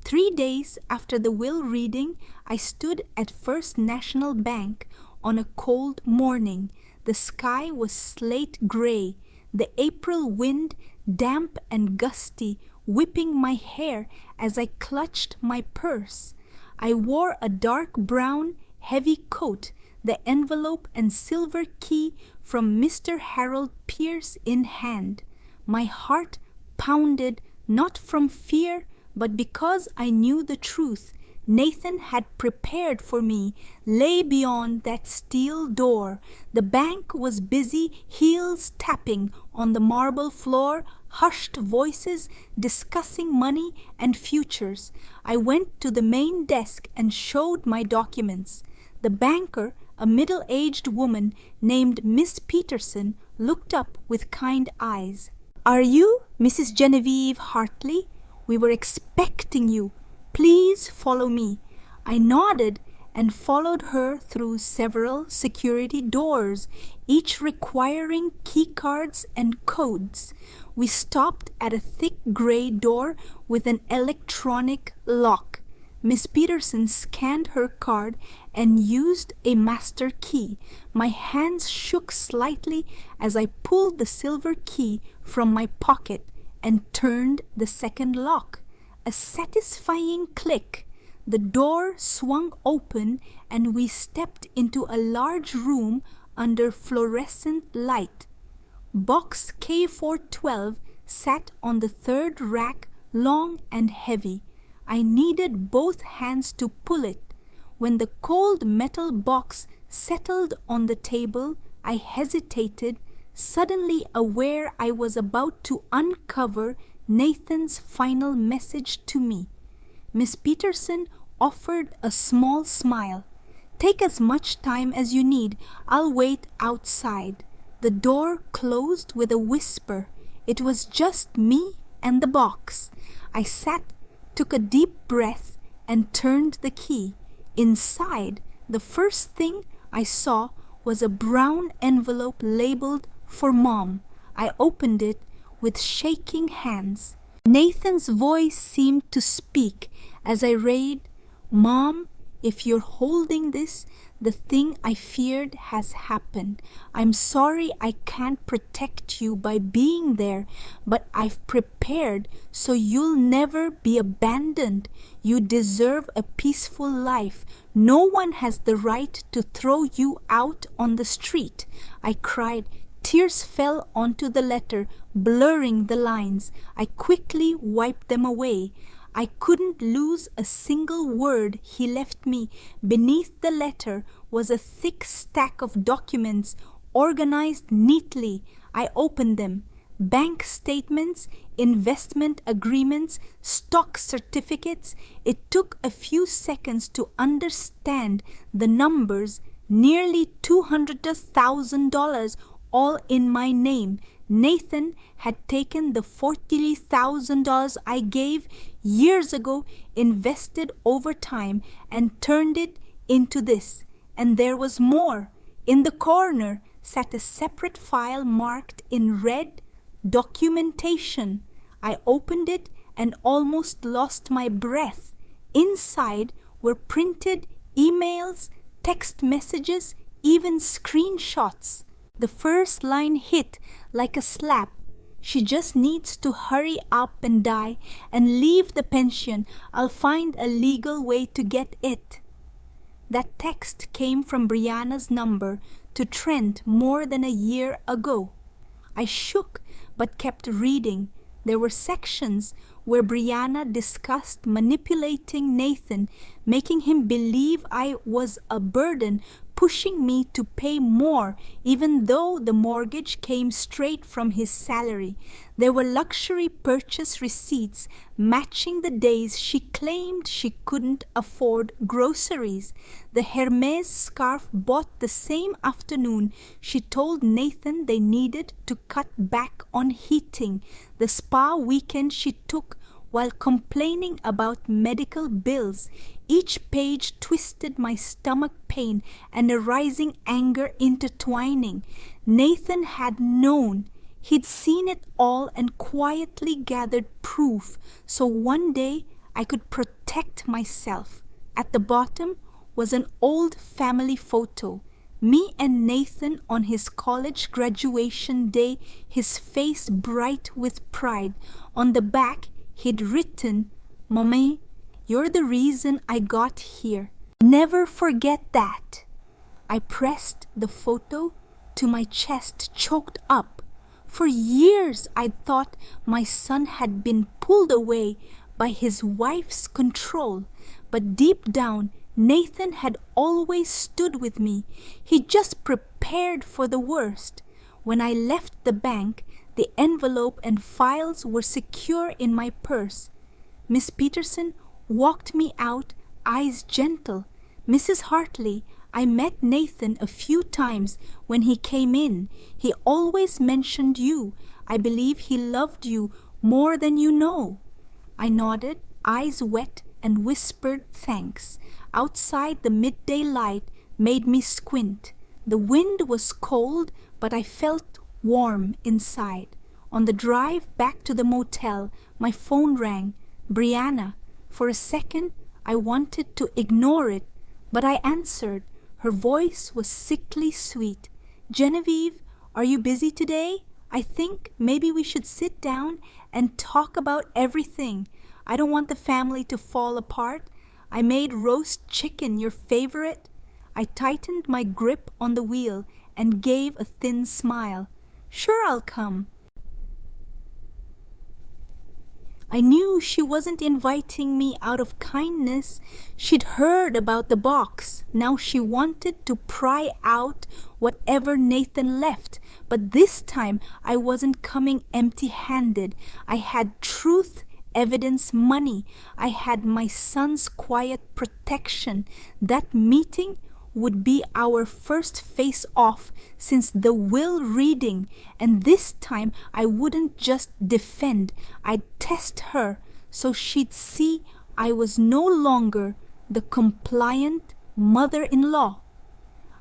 A: 3 days after the will reading, I stood at First National Bank on a cold morning. The sky was slate gray, the April wind damp and gusty, whipping my hair as I clutched my purse. I wore a dark brown, heavy coat, the envelope and silver key from Mr. Harold Pierce in hand. My heart pounded, not from fear, but because I knew the truth. Nathan had prepared for me, lay beyond that steel door. The bank was busy, heels tapping on the marble floor, hushed voices discussing money and futures. I went to the main desk and showed my documents. The banker, a middle-aged woman named Miss Peterson, looked up with kind eyes. "Are you Mrs. Genevieve Hartley? We were expecting you. Please follow me." I nodded and followed her through several security doors, each requiring key cards and codes. We stopped at a thick gray door with an electronic lock. Miss Peterson scanned her card and used a master key. My hands shook slightly as I pulled the silver key from my pocket and turned the second lock. A satisfying click. The door swung open and we stepped into a large room under fluorescent light. Box K412 sat on the third rack, long and heavy. I needed both hands to pull it. When the cold metal box settled on the table, I hesitated, suddenly aware I was about to uncover Nathan's final message to me. Miss Peterson offered a small smile. "Take as much time as you need. I'll wait outside." The door closed with a whisper. It was just me and the box. I sat, took a deep breath, and turned the key. Inside, the first thing I saw was a brown envelope labeled "For Mom." I opened it with shaking hands. Nathan's voice seemed to speak as I read, "Mom, if you're holding this, the thing I feared has happened. I'm sorry I can't protect you by being there, but I've prepared so you'll never be abandoned. You deserve a peaceful life. No one has the right to throw you out on the street." I cried. Tears fell onto the letter, blurring the lines. I quickly wiped them away. I couldn't lose a single word he left me. Beneath the letter was a thick stack of documents, organized neatly. I opened them. Bank statements, investment agreements, stock certificates. It took a few seconds to understand the numbers. Nearly $200,000, all in my name. Nathan had taken the $40,000 I gave years ago, invested over time, and turned it into this. And there was more. In the corner sat a separate file marked in red, "Documentation." I opened it and almost lost my breath. Inside were printed emails, text messages, even screenshots. The first line hit like a slap. "She just needs to hurry up and die and leave the pension. I'll find a legal way to get it." That text came from Brianna's number to Trent more than a year ago. I shook but kept reading. There were sections where Brianna discussed manipulating Nathan, making him believe I was a burden, pushing me to pay more, even though the mortgage came straight from his salary. There were luxury purchase receipts matching the days she claimed she couldn't afford groceries. The Hermes scarf bought the same afternoon she told Nathan they needed to cut back on heating. The spa weekend she took while complaining about medical bills. Each page twisted my stomach pain and a rising anger intertwining. Nathan had known. He'd seen it all and quietly gathered proof, so one day I could protect myself. At the bottom was an old family photo. Me and Nathan on his college graduation day, his face bright with pride. On the back, he'd written, "Mommy, you're the reason I got here. Never forget that." I pressed the photo to my chest, choked up. For years I'd thought my son had been pulled away by his wife's control, but deep down Nathan had always stood with me. He just prepared for the worst. When I left the bank, the envelope and files were secure in my purse. Miss Peterson walked me out, eyes gentle. "Mrs. Hartley, I met Nathan a few times when he came in. He always mentioned you. I believe he loved you more than you know." I nodded, eyes wet, and whispered thanks. Outside, the midday light made me squint. The wind was cold, but I felt warm inside. On the drive back to the motel, my phone rang. Brianna. For a second, I wanted to ignore it, but I answered. Her voice was sickly sweet. "Genevieve, are you busy today? I think maybe we should sit down and talk about everything. I don't want the family to fall apart. I made roast chicken, your favorite." I tightened my grip on the wheel and gave a thin smile. "Sure, I'll come." I knew she wasn't inviting me out of kindness. She'd heard about the box. Now she wanted to pry out whatever Nathan left. But this time I wasn't coming empty-handed. I had truth, evidence, money. I had my son's quiet protection. That meeting would be our first face-off since the will reading, and this time I wouldn't just defend, I'd test her so she'd see I was no longer the compliant mother-in-law.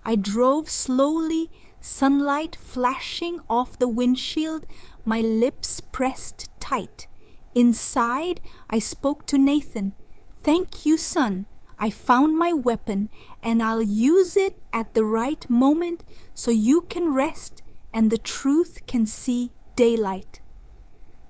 A: I drove slowly, sunlight flashing off the windshield, my lips pressed tight. Inside, I spoke to Nathan. "Thank you, son. I found my weapon and I'll use it at the right moment so you can rest and the truth can see daylight."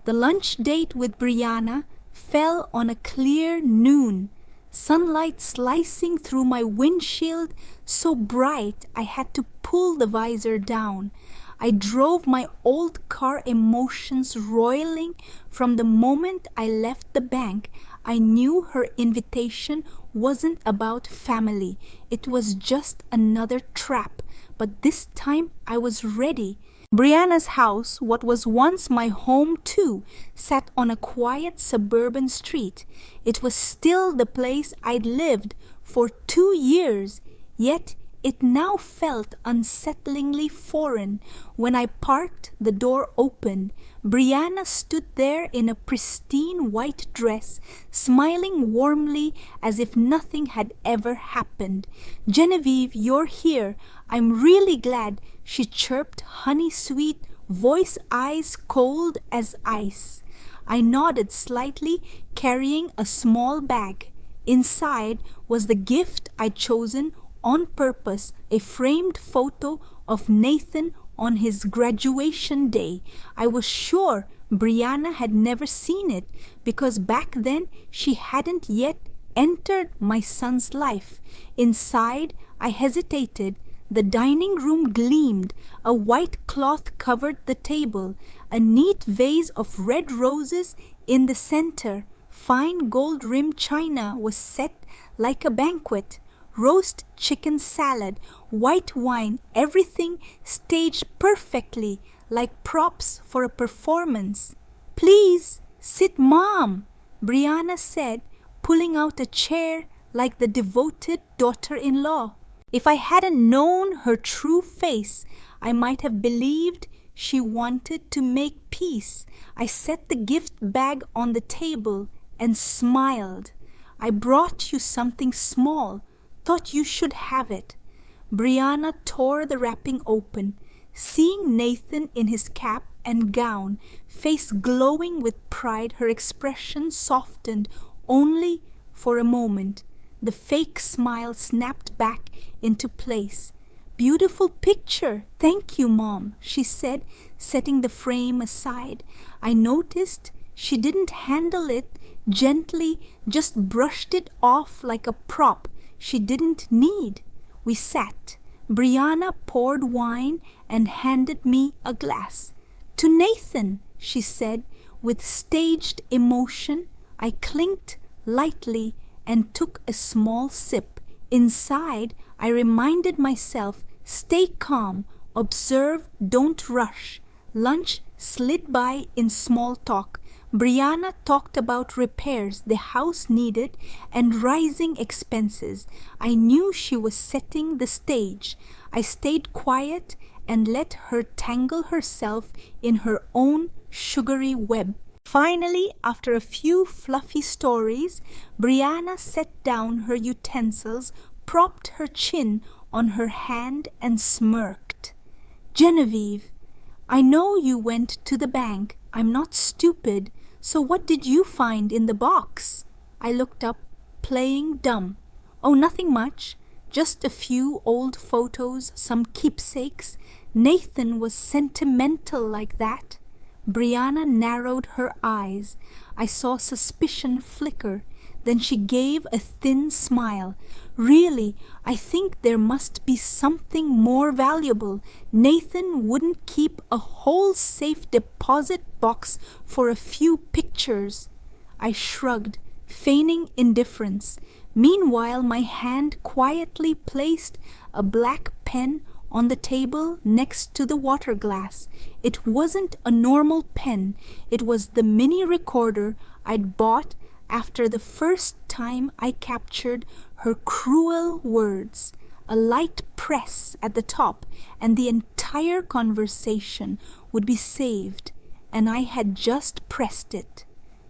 A: The lunch date with Brianna fell on a clear noon, sunlight slicing through my windshield so bright I had to pull the visor down. I drove my old car, emotions roiling from the moment I left the bank. I knew her invitation wasn't about family. It was just another trap. But this time I was ready. Brianna's house, what was once my home too, sat on a quiet suburban street. It was still the place I'd lived for 2 years, yet it now felt unsettlingly foreign. When I parked, the door opened. Brianna stood there in a pristine white dress, smiling warmly as if nothing had ever happened. "Genevieve, you're here. I'm really glad," she chirped, honey-sweet, voice, eyes cold as ice. I nodded slightly, carrying a small bag. Inside was the gift I'd chosen on purpose, a framed photo of Nathan on his graduation day. I was sure Brianna had never seen it because back then she hadn't yet entered my son's life. Inside, I hesitated. The dining room gleamed. A white cloth covered the table. A neat vase of red roses in the center. Fine gold-rimmed china was set like a banquet. Roast chicken salad, white wine, everything staged perfectly like props for a performance. "Please, sit, Mom," Brianna said, pulling out a chair like the devoted daughter-in-law. If I hadn't known her true face, I might have believed she wanted to make peace. I set the gift bag on the table and smiled. I brought you something small. Thought you should have it." Brianna tore the wrapping open, seeing Nathan in his cap and gown, face glowing with pride. Her expression softened only for a moment. The fake smile snapped back into place. "Beautiful picture. Thank you, Mom," she said, setting the frame aside. I noticed she didn't handle it gently, just brushed it off like a prop she didn't need. We sat. Brianna poured wine and handed me a glass. "To Nathan," she said with staged emotion. I clinked lightly and took a small sip. Inside, I reminded myself, stay calm, observe, don't rush. Lunch slid by in small talk. Brianna talked about repairs the house needed and rising expenses. I knew she was setting the stage. I stayed quiet and let her tangle herself in her own sugary web. Finally, after a few fluffy stories, Brianna set down her utensils, propped her chin on her hand and smirked. "Genevieve, I know you went to the bank. I'm not stupid. So what did you find in the box?" I looked up, playing dumb. "Oh, nothing much. Just a few old photos, some keepsakes. Nathan was sentimental like that." Brianna narrowed her eyes. I saw suspicion flicker. Then she gave a thin smile. "Really, I think there must be something more valuable. Nathan wouldn't keep a whole safe deposit box for a few pictures." I shrugged, feigning indifference. Meanwhile, my hand quietly placed a black pen on the table next to the water glass. It wasn't a normal pen. It was the mini recorder I'd bought after the first time I captured her cruel words. A light press at the top and the entire conversation would be saved, and I had just pressed it.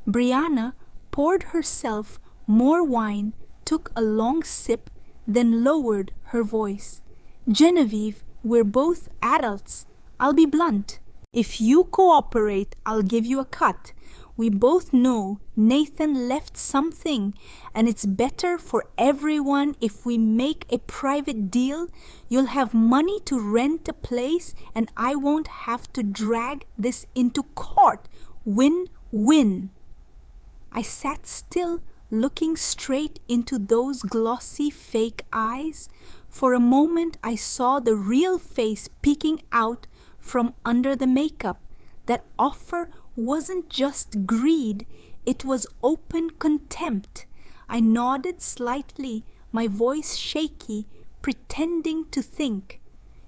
A: Brianna poured herself more wine, took a long sip, then lowered her voice. "Genevieve, we're both adults. I'll be blunt. If you cooperate, I'll give you a cut. We both know Nathan left something, and it's better for everyone if we make a private deal. You'll have money to rent a place, and I won't have to drag this into court. Win-win." I sat still, looking straight into those glossy fake eyes. For a moment I saw the real face peeking out from under the makeup. That offer wasn't just greed, it was open contempt. I nodded slightly, my voice shaky, pretending to think.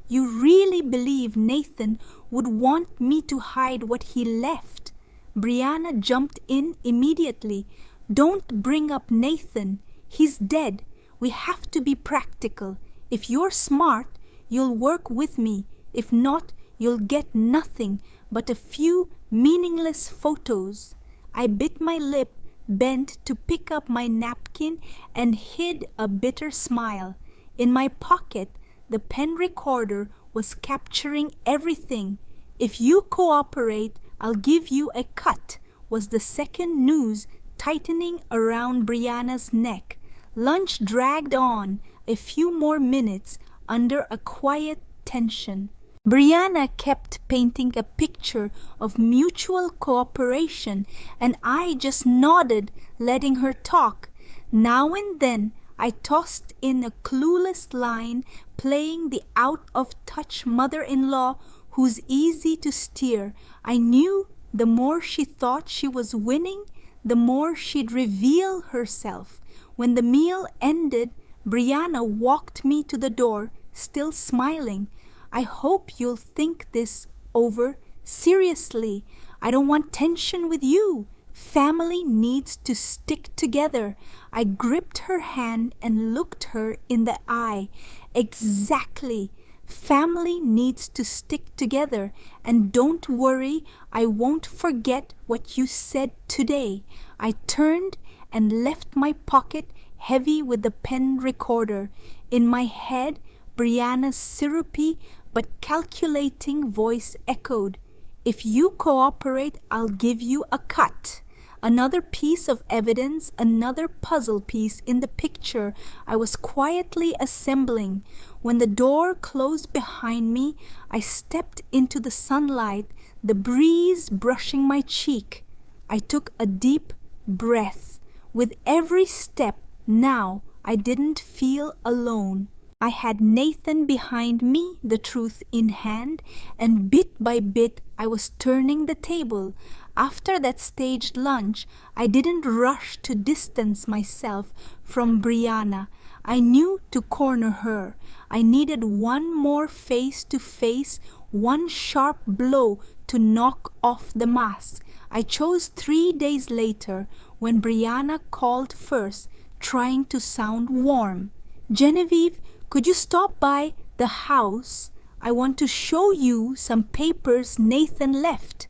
A: "You really believe Nathan would want me to hide what he left?" Brianna jumped in immediately. "Don't bring up Nathan. He's dead. We have to be practical. If you're smart, you'll work with me. If not, you'll get nothing but a few meaningless photos." I bit my lip, bent to pick up my napkin, and hid a bitter smile. In my pocket, the pen recorder was capturing everything. "If you cooperate, I'll give you a cut," was the second news tightening around Brianna's neck. Lunch dragged on a few more minutes under a quiet tension. Brianna kept painting a picture of mutual cooperation, and I just nodded, letting her talk. Now and then I tossed in a clueless line, playing the out-of-touch mother-in-law who's easy to steer. I knew the more she thought she was winning, the more she'd reveal herself. When the meal ended, Brianna walked me to the door, still smiling. "I hope you'll think this over seriously. I don't want tension with you. Family needs to stick together." I gripped her hand and looked her in the eye. "Exactly. Family needs to stick together. And don't worry, I won't forget what you said today." I turned and left my pocket heavy with the pen recorder. In my head, Brianna's syrupy but calculating voice echoed, "If you cooperate, I'll give you a cut." Another piece of evidence, another puzzle piece in the picture I was quietly assembling. When the door closed behind me, I stepped into the sunlight, the breeze brushing my cheek. I took a deep breath. With every step, now I didn't feel alone. I had Nathan behind me, the truth in hand, and bit by bit I was turning the table. After that staged lunch, I didn't rush to distance myself from Brianna. I knew to corner her. I needed one more face-to-face, one sharp blow to knock off the mask. I chose 3 days later, when Brianna called first, trying to sound warm. "Genevieve, could you stop by the house? I want to show you some papers Nathan left.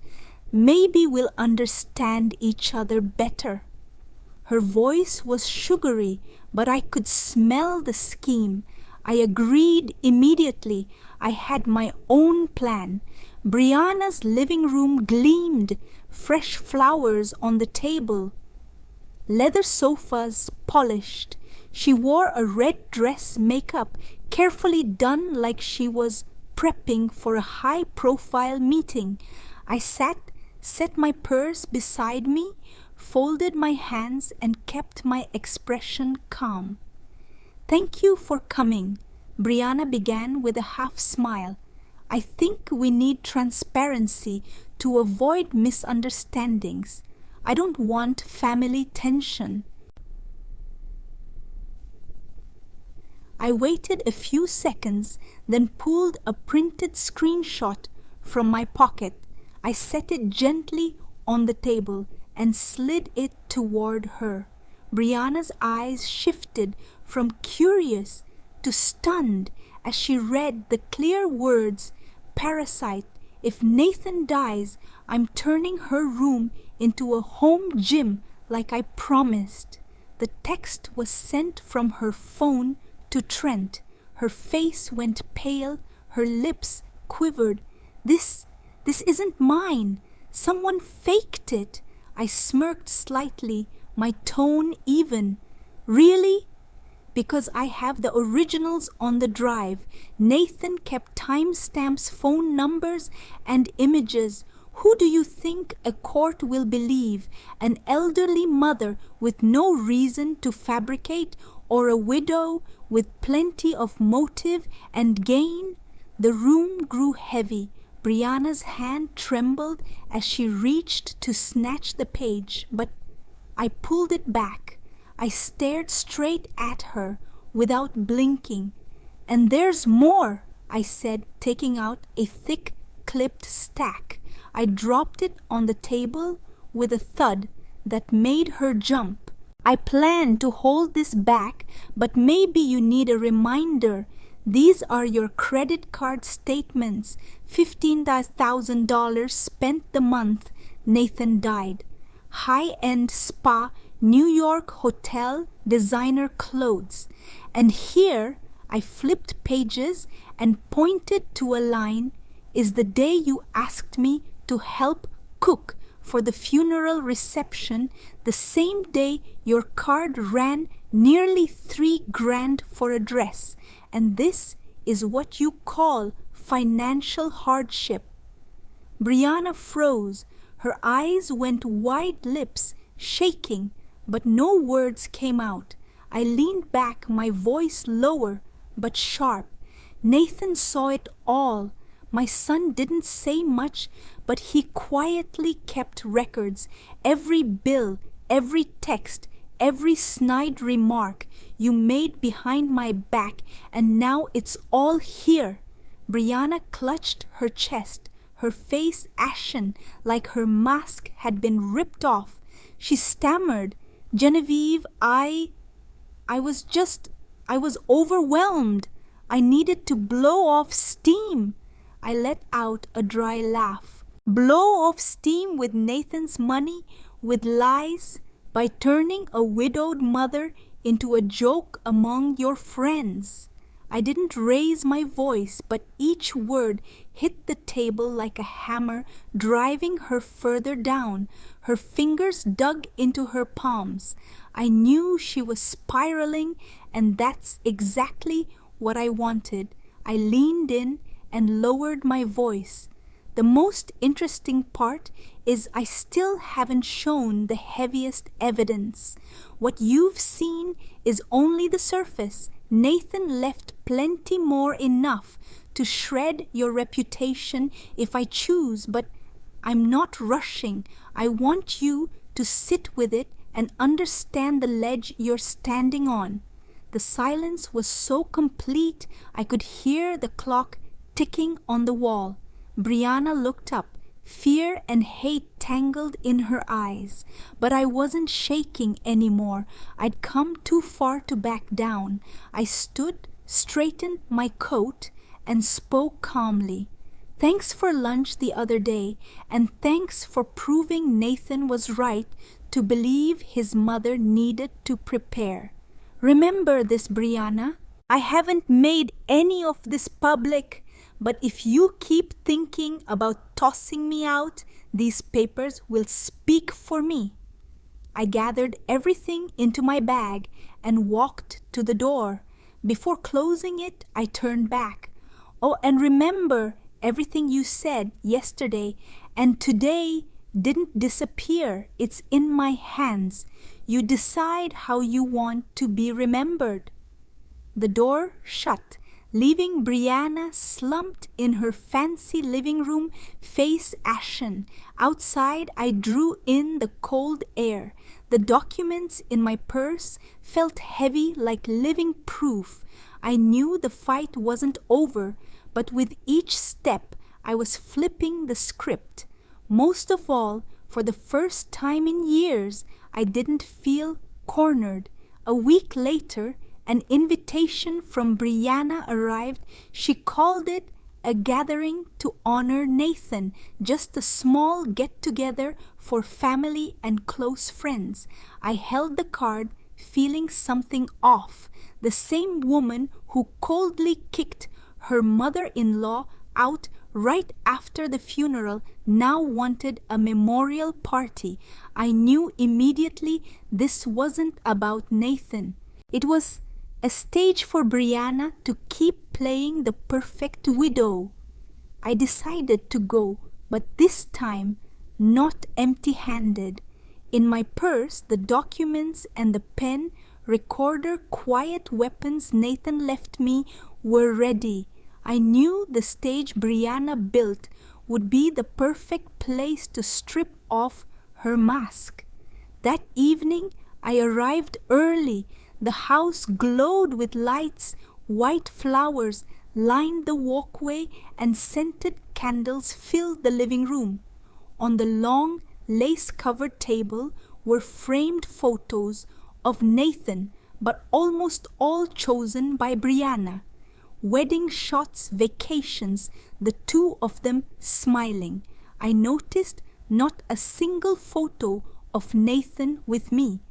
A: Maybe we'll understand each other better." Her voice was sugary, but I could smell the scheme. I agreed immediately. I had my own plan. Brianna's living room gleamed, fresh flowers on the table, leather sofas polished. She wore a red dress, makeup carefully done like she was prepping for a high-profile meeting. I set my purse beside me, folded my hands and kept my expression calm. "Thank you for coming," Brianna began with a half smile. "I think we need transparency to avoid misunderstandings. I don't want family tension." I waited a few seconds, then pulled a printed screenshot from my pocket. I set it gently on the table and slid it toward her. Brianna's eyes shifted from curious to stunned as she read the clear words, "Parasite, if Nathan dies, I'm turning her room into a home gym like I promised." The text was sent from her phone to Trent. Her face went pale, her lips quivered. This isn't mine. Someone faked it." I smirked slightly, my tone even. "Really?" "Because I have the originals on the drive. Nathan kept timestamps, phone numbers, and images. Who do you think a court will believe? An elderly mother with no reason to fabricate, or a widow with plenty of motive and gain?" The room grew heavy. Brianna's hand trembled as she reached to snatch the page, but I pulled it back. I stared straight at her without blinking. "And there's more," I said, taking out a thick, clipped stack. I dropped it on the table with a thud that made her jump. "I plan to hold this back, but maybe you need a reminder. These are your credit card statements. $15,000 spent the month Nathan died. High-end spa, New York hotel, designer clothes. And here," I flipped pages and pointed to a line, "is the day you asked me to help cook for the funeral reception, the same day your card ran nearly $3,000 for a dress. And this is what you call financial hardship." Brianna froze. Her eyes went wide, lips shaking, but no words came out. I leaned back, my voice lower but sharp. "Nathan saw it all. My son didn't say much, but he quietly kept records. Every bill, every text, every snide remark you made behind my back, and now it's all here." Brianna clutched her chest, her face ashen like her mask had been ripped off. She stammered, "Genevieve, I was overwhelmed. I needed to blow off steam." I let out a dry laugh. "Blow off steam with Nathan's money, with lies? by turning a widowed mother into a joke among your friends. I didn't raise my voice, but each word hit the table like a hammer, driving her further down. Her fingers dug into her palms. I knew she was spiraling, and that's exactly what I wanted. I leaned in and lowered my voice. The most interesting part is I still haven't shown the heaviest evidence. What you've seen is only the surface. Nathan left plenty more, enough to shred your reputation if I choose, but I'm not rushing. I want you to sit with it and understand the ledge you're standing on. The silence was so complete I could hear the clock ticking on the wall. Brianna looked up, fear and hate tangled in her eyes. But I wasn't shaking anymore. I'd come too far to back down. I stood, straightened my coat, and spoke calmly. Thanks for lunch the other day, and thanks for proving Nathan was right to believe his mother needed to prepare. Remember this, Brianna. I haven't made any of this public. But if you keep thinking about tossing me out, these papers will speak for me. I gathered everything into my bag and walked to the door. Before closing it, I turned back. Oh, and remember, everything you said yesterday and today didn't disappear. It's in my hands. You decide how you want to be remembered. The door shut, leaving Brianna slumped in her fancy living room, face ashen. Outside, I drew in the cold air. The documents in my purse felt heavy like living proof. I knew the fight wasn't over, but with each step, I was flipping the script. Most of all, for the first time in years, I didn't feel cornered. A week later, an invitation from Brianna arrived. She called it a gathering to honor Nathan, just a small get-together for family and close friends. I held the card, feeling something off. The same woman who coldly kicked her mother-in-law out right after the funeral now wanted a memorial party. I knew immediately this wasn't about Nathan. It was a stage for Brianna to keep playing the perfect widow. I decided to go, but this time not empty-handed. In my purse, the documents and the pen, recorder, quiet weapons Nathan left me were ready. I knew the stage Brianna built would be the perfect place to strip off her mask. That evening, I arrived early. The house glowed with lights. White flowers lined the walkway and scented candles filled the living room. On the long, lace-covered table were framed photos of Nathan, but almost all chosen by Brianna. Wedding shots, vacations, the two of them smiling. I noticed not a single photo of Nathan with me.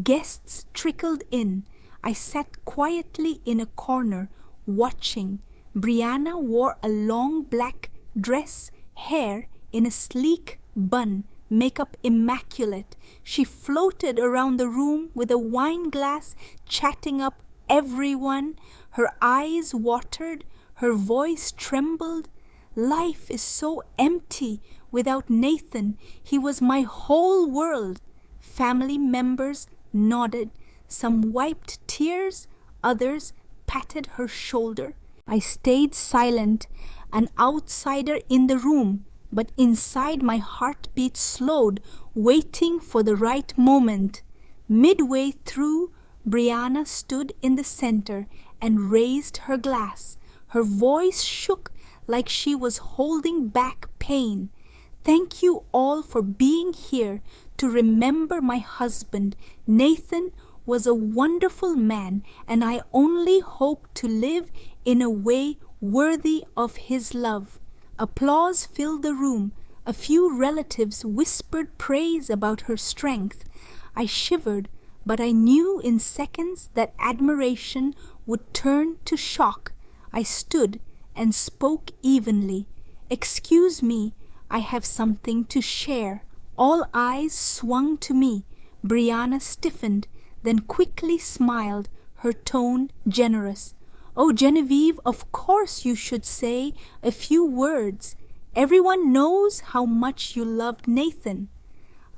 A: Guests trickled in. I sat quietly in a corner, watching. Brianna wore a long black dress, hair in a sleek bun, makeup immaculate. She floated around the room with a wine glass, chatting up everyone. Her eyes watered, her voice trembled. Life is so empty without Nathan. He was my whole world. Family members nodded. Some wiped tears, others patted her shoulder. I stayed silent, an outsider in the room, but inside my heartbeat slowed, waiting for the right moment. Midway through, Brianna stood in the center and raised her glass. Her voice shook like she was holding back pain. Thank you all for being here to remember my husband. Nathan was a wonderful man, and I only hope to live in a way worthy of his love. Applause filled the room. A few relatives whispered praise about her strength. I shivered, but I knew in seconds that admiration would turn to shock. I stood and spoke evenly. "Excuse me, I have something to share." All eyes swung to me. Brianna stiffened, then quickly smiled, her tone generous. "Oh, Genevieve, of course you should say a few words. Everyone knows how much you loved Nathan."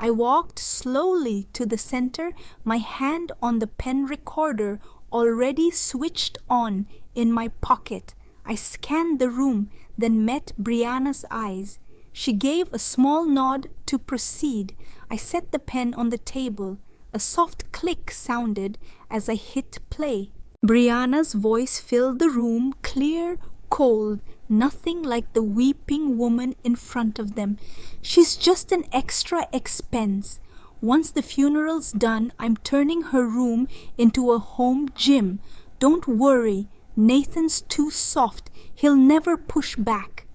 A: I walked slowly to the center, my hand on the pen recorder already switched on in my pocket. I scanned the room, then met Brianna's eyes. She gave a small nod to proceed. I set the pen on the table. A soft click sounded as I hit play. Brianna's voice filled the room, clear, cold, nothing like the weeping woman in front of them. "She's just an extra expense. Once the funeral's done, I'm turning her room into a home gym. Don't worry, Nathan's too soft. He'll never push back."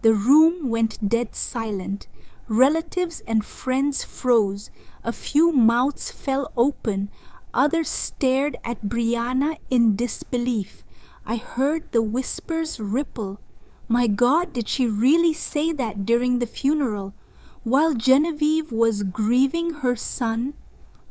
A: The room went dead silent. Relatives and friends froze. A few mouths fell open. Others stared at Brianna in disbelief. I heard the whispers ripple. My God, did she really say that during the funeral? While Genevieve was grieving her son?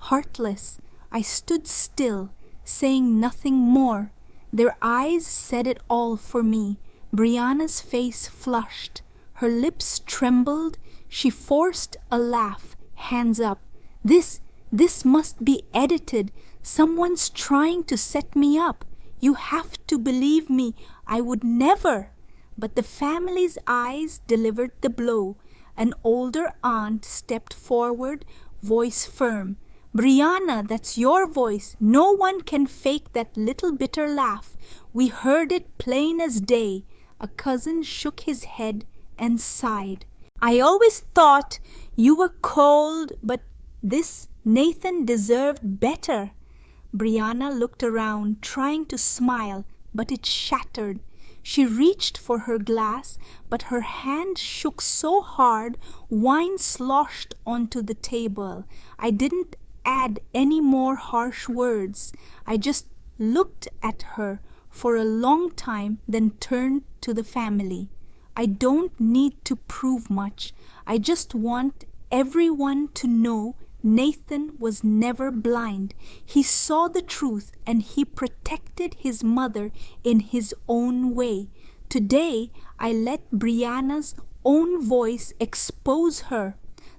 A: Heartless, I stood still, saying nothing more. Their eyes said it all for me. Brianna's face flushed. Her lips trembled. She forced a laugh, hands up. This must be edited. Someone's trying to set me up. You have to believe me. I would never. But the family's eyes delivered the blow. An older aunt stepped forward, voice firm. "Brianna, that's your voice. No one can fake that little bitter laugh. We heard it plain as day." A cousin shook his head and sighed. "I always thought you were cold, but this Nathan deserved better." Brianna looked around, trying to smile, but it shattered. She reached for her glass, but her hand shook so hard, wine sloshed onto the table. I didn't add any more harsh words. I just looked at her for a long time, then turned to the family. "I don't need to prove much. I just want everyone to know Nathan was never blind. He saw the truth and he protected his mother in his own way. Today, I let Brianna's own voice expose her."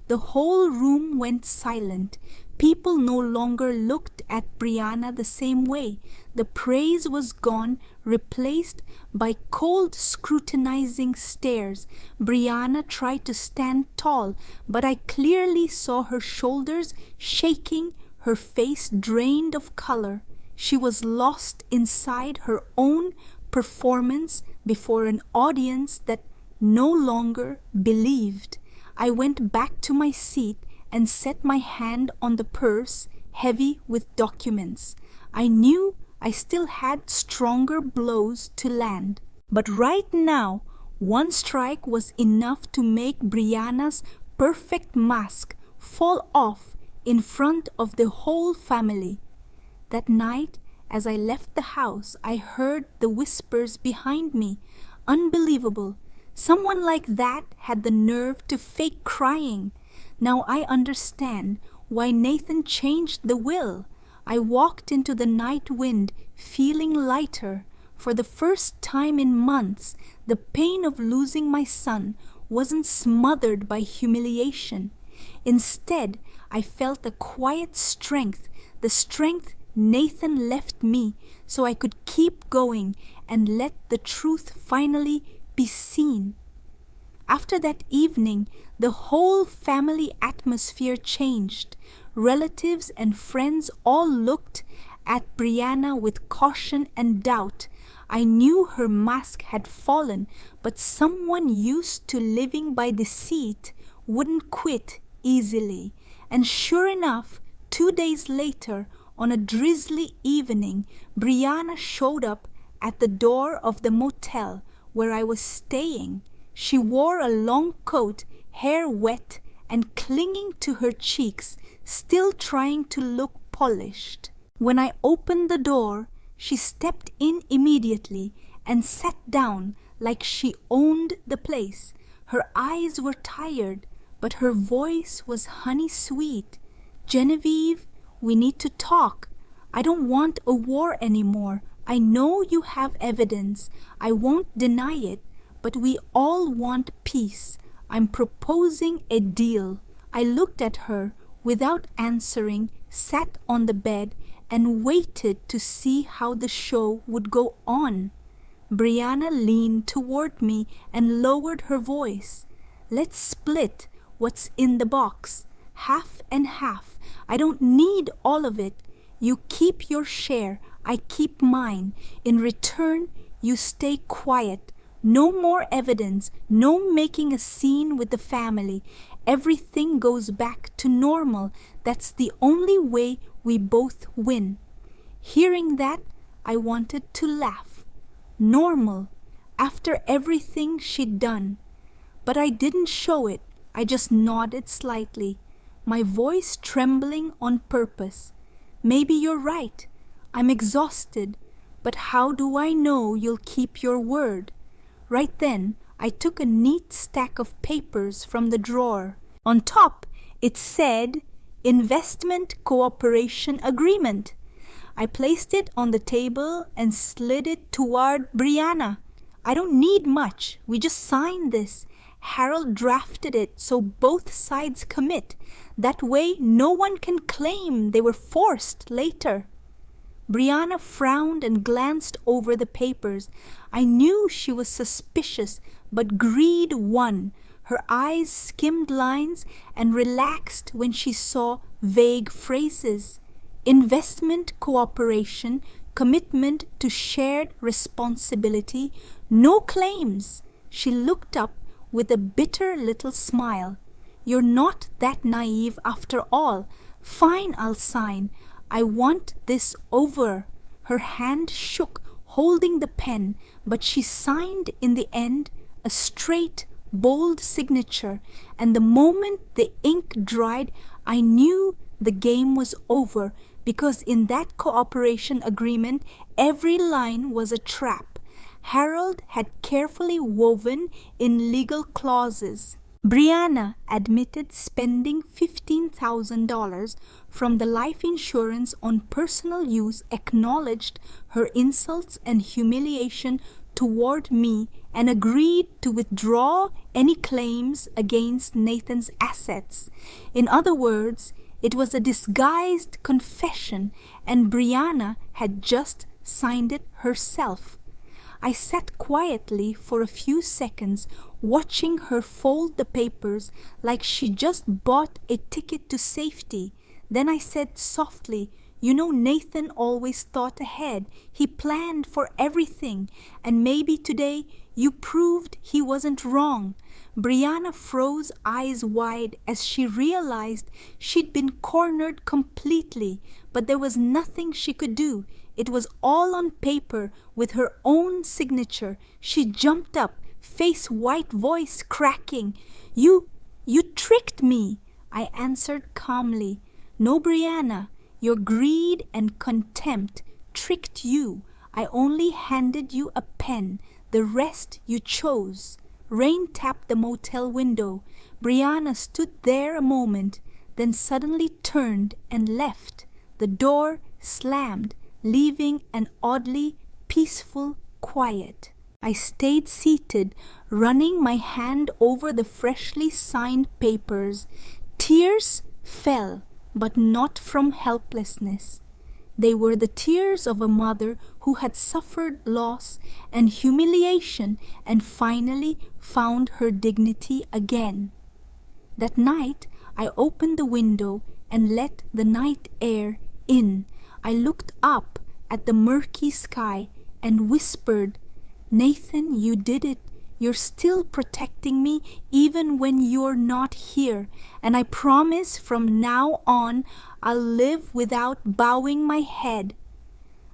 A: The whole room went silent. People no longer looked at Brianna the same way. The praise was gone, replaced by cold, scrutinizing stares. Brianna tried to stand tall, but I clearly saw her shoulders shaking, her face drained of color. She was lost inside her own performance before an audience that no longer believed. I went back to my seat and set my hand on the purse, heavy with documents. I knew I still had stronger blows to land. But right now, one strike was enough to make Brianna's perfect mask fall off in front of the whole family. That night, as I left the house, I heard the whispers behind me. Unbelievable. Someone like that had the nerve to fake crying. Now I understand why Nathan changed the will. I walked into the night wind, feeling lighter. For the first time in months, the pain of losing my son wasn't smothered by humiliation. Instead, I felt a quiet strength, the strength Nathan left me so I could keep going and let the truth finally be seen. After that evening, the whole family atmosphere changed. Relatives and friends all looked at Brianna with caution and doubt. I knew her mask had fallen, but someone used to living by deceit wouldn't quit easily. And sure enough, 2 days later, on a drizzly evening, Brianna showed up at the door of the motel where I was staying. She wore a long coat, hair wet and clinging to her cheeks, still trying to look polished. When I opened the door, she stepped in immediately and sat down like she owned the place. Her eyes were tired, but her voice was honey sweet. "Genevieve, we need to talk. I don't want a war anymore. I know you have evidence. I won't deny it, but we all want peace. I'm proposing a deal." I looked at her without answering, sat on the bed, and waited to see how the show would go on. Brianna leaned toward me and lowered her voice. "Let's split what's in the box, half and half. I don't need all of it. You keep your share, I keep mine. In return, you stay quiet. No more evidence, no making a scene with the family. Everything goes back to normal. That's the only way we both win." Hearing that, I wanted to laugh. Normal, after everything she'd done. But I didn't show it. I just nodded slightly, my voice trembling on purpose. "Maybe you're right. I'm exhausted. But how do I know you'll keep your word?" Right then, I took a neat stack of papers from the drawer. On top, it said, "Investment Cooperation Agreement." I placed it on the table and slid it toward Brianna. "I don't need much. We just signed this. Harold drafted it so both sides commit. That way no one can claim they were forced later." Brianna frowned and glanced over the papers. I knew she was suspicious, but greed won. Her eyes skimmed lines and relaxed when she saw vague phrases. Investment cooperation, commitment to shared responsibility, no claims. She looked up with a bitter little smile. "You're not that naive after all. Fine, I'll sign. I want this over." Her hand shook, holding the pen, but she signed in the end, a straight, bold signature, and the moment the ink dried, I knew the game was over, because in that cooperation agreement, every line was a trap. Harold had carefully woven in legal clauses. Brianna admitted spending $15,000 from the life insurance on personal use, acknowledged her insults and humiliation toward me, and agreed to withdraw any claims against Nathan's assets. In other words, it was a disguised confession, and Brianna had just signed it herself. I sat quietly for a few seconds, watching her fold the papers like she just bought a ticket to safety. Then I said softly, "You know, Nathan always thought ahead. He planned for everything, and maybe today you proved he wasn't wrong." Brianna froze, eyes wide, as she realized she'd been cornered completely, but there was nothing she could do. It was all on paper with her own signature. She jumped up, face white, voice cracking. You tricked me." I answered calmly, "No, Brianna, your greed and contempt tricked you. I only handed you a pen. The rest you chose." Rain tapped the motel window. Brianna stood there a moment, then suddenly turned and left. The door slammed, leaving an oddly peaceful quiet. I stayed seated, running my hand over the freshly signed papers. Tears fell, but not from helplessness. They were the tears of a mother who had suffered loss and humiliation and finally found her dignity again. That night, I opened the window and let the night air in. I looked up at the murky sky and whispered, "Nathan, you did it. You're still protecting me even when you're not here. And I promise from now on I'll live without bowing my head."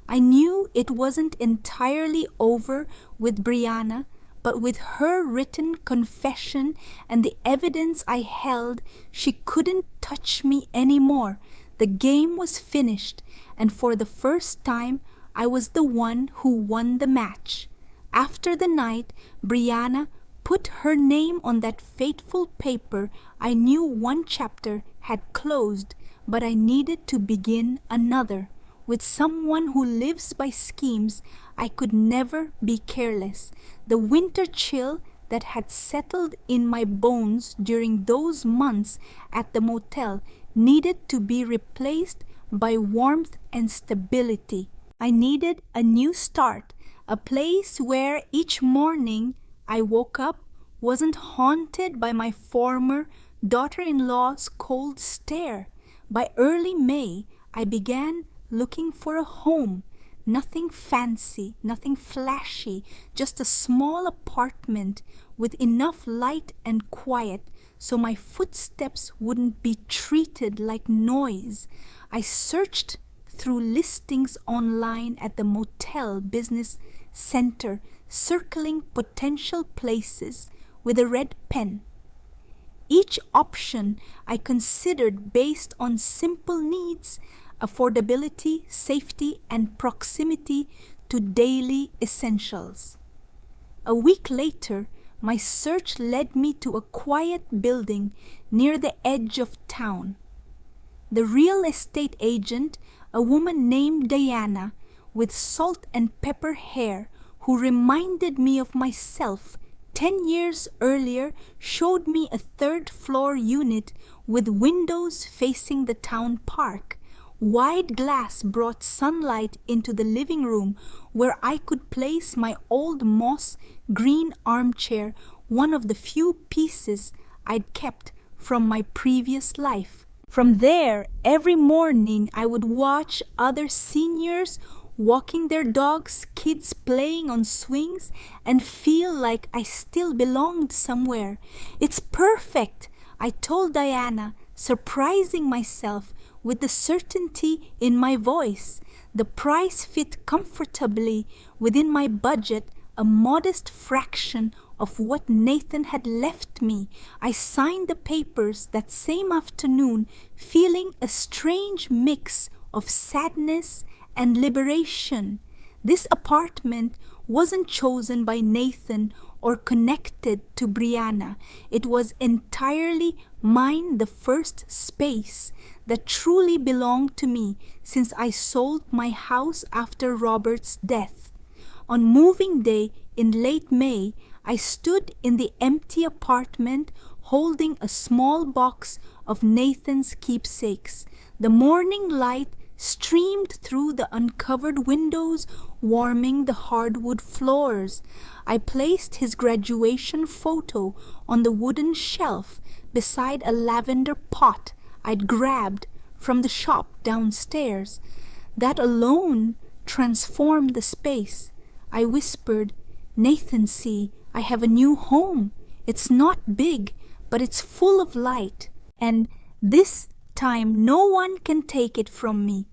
A: I knew it wasn't entirely over with Brianna, but with her written confession and the evidence I held, she couldn't touch me anymore. The game was finished, and for the first time, I was the one who won the match. After the night Brianna put her name on that fateful paper, I knew one chapter had closed, but I needed to begin another. With someone who lives by schemes, I could never be careless. The winter chill that had settled in my bones during those months at the motel needed to be replaced by warmth and stability. I needed a new start, a place where each morning I woke up wasn't haunted by my former daughter-in-law's cold stare. By early May, I began looking for a home. Nothing fancy, nothing flashy, just a small apartment with enough light and quiet so my footsteps wouldn't be treated like noise. I searched through listings online at the motel business center, circling potential places with a red pen. Each option I considered based on simple needs: affordability, safety, and proximity to daily essentials. A week later, my search led me to a quiet building near the edge of town. The real estate agent, a woman named Diana, with salt and pepper hair, who reminded me of myself 10 years earlier, showed me a third-floor unit with windows facing the town park. Wide glass brought sunlight into the living room where I could place my old moss green armchair, one of the few pieces I'd kept from my previous life. From there, every morning I would watch other seniors walking their dogs, kids playing on swings, and feel like I still belonged somewhere. "It's perfect," I told Diana, surprising myself with the certainty in my voice. The price fit comfortably within my budget, a modest fraction of what Nathan had left me. I signed the papers that same afternoon, feeling a strange mix of sadness and liberation. This apartment wasn't chosen by Nathan or connected to Brianna. It was entirely mine, the first space that truly belonged to me since I sold my house after Robert's death. On moving day in late May, I stood in the empty apartment holding a small box of Nathan's keepsakes. The morning light streamed through the uncovered windows, warming the hardwood floors. I placed his graduation photo on the wooden shelf beside a lavender pot I'd grabbed from the shop downstairs. That alone transformed the space. I whispered, "Nathan, see, I have a new home. It's not big, but it's full of light. And this time no one can take it from me."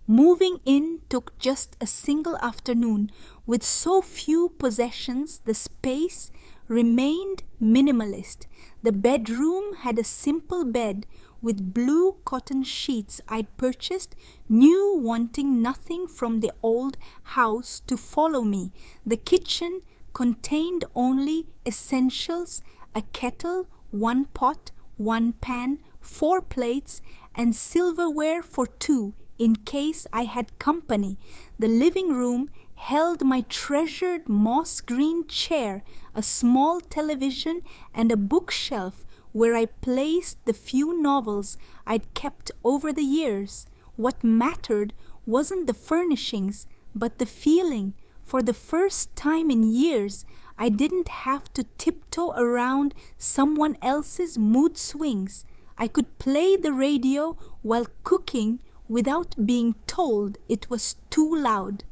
A: Moving in took just a single afternoon. With so few possessions, the space remained minimalist. The bedroom had a simple bed with blue cotton sheets I'd purchased, new, wanting nothing from the old house to follow me. The kitchen contained only essentials: a kettle, one pot, one pan, 4 plates, and silverware for 2 in case I had company. The living room held my treasured moss green chair, a small television, and a bookshelf where I placed the few novels I'd kept over the years. What mattered wasn't the furnishings, but the feeling. For the first time in years, I didn't have to tiptoe around someone else's mood swings. I could play the radio while cooking without being told it was too loud.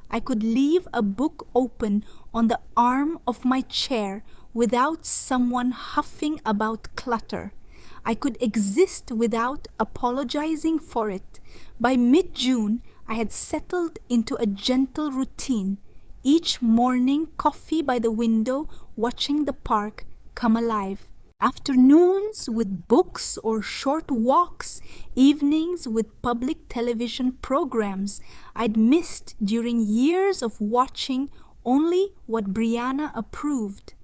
A: I could leave a book open on the arm of my chair without someone huffing about clutter. I could exist without apologizing for it. By mid-June, I had settled into a gentle routine. Each morning, coffee by the window, watching the park come alive. Afternoons with books or short walks, evenings with public television programs I'd missed during years of watching only what Brianna approved.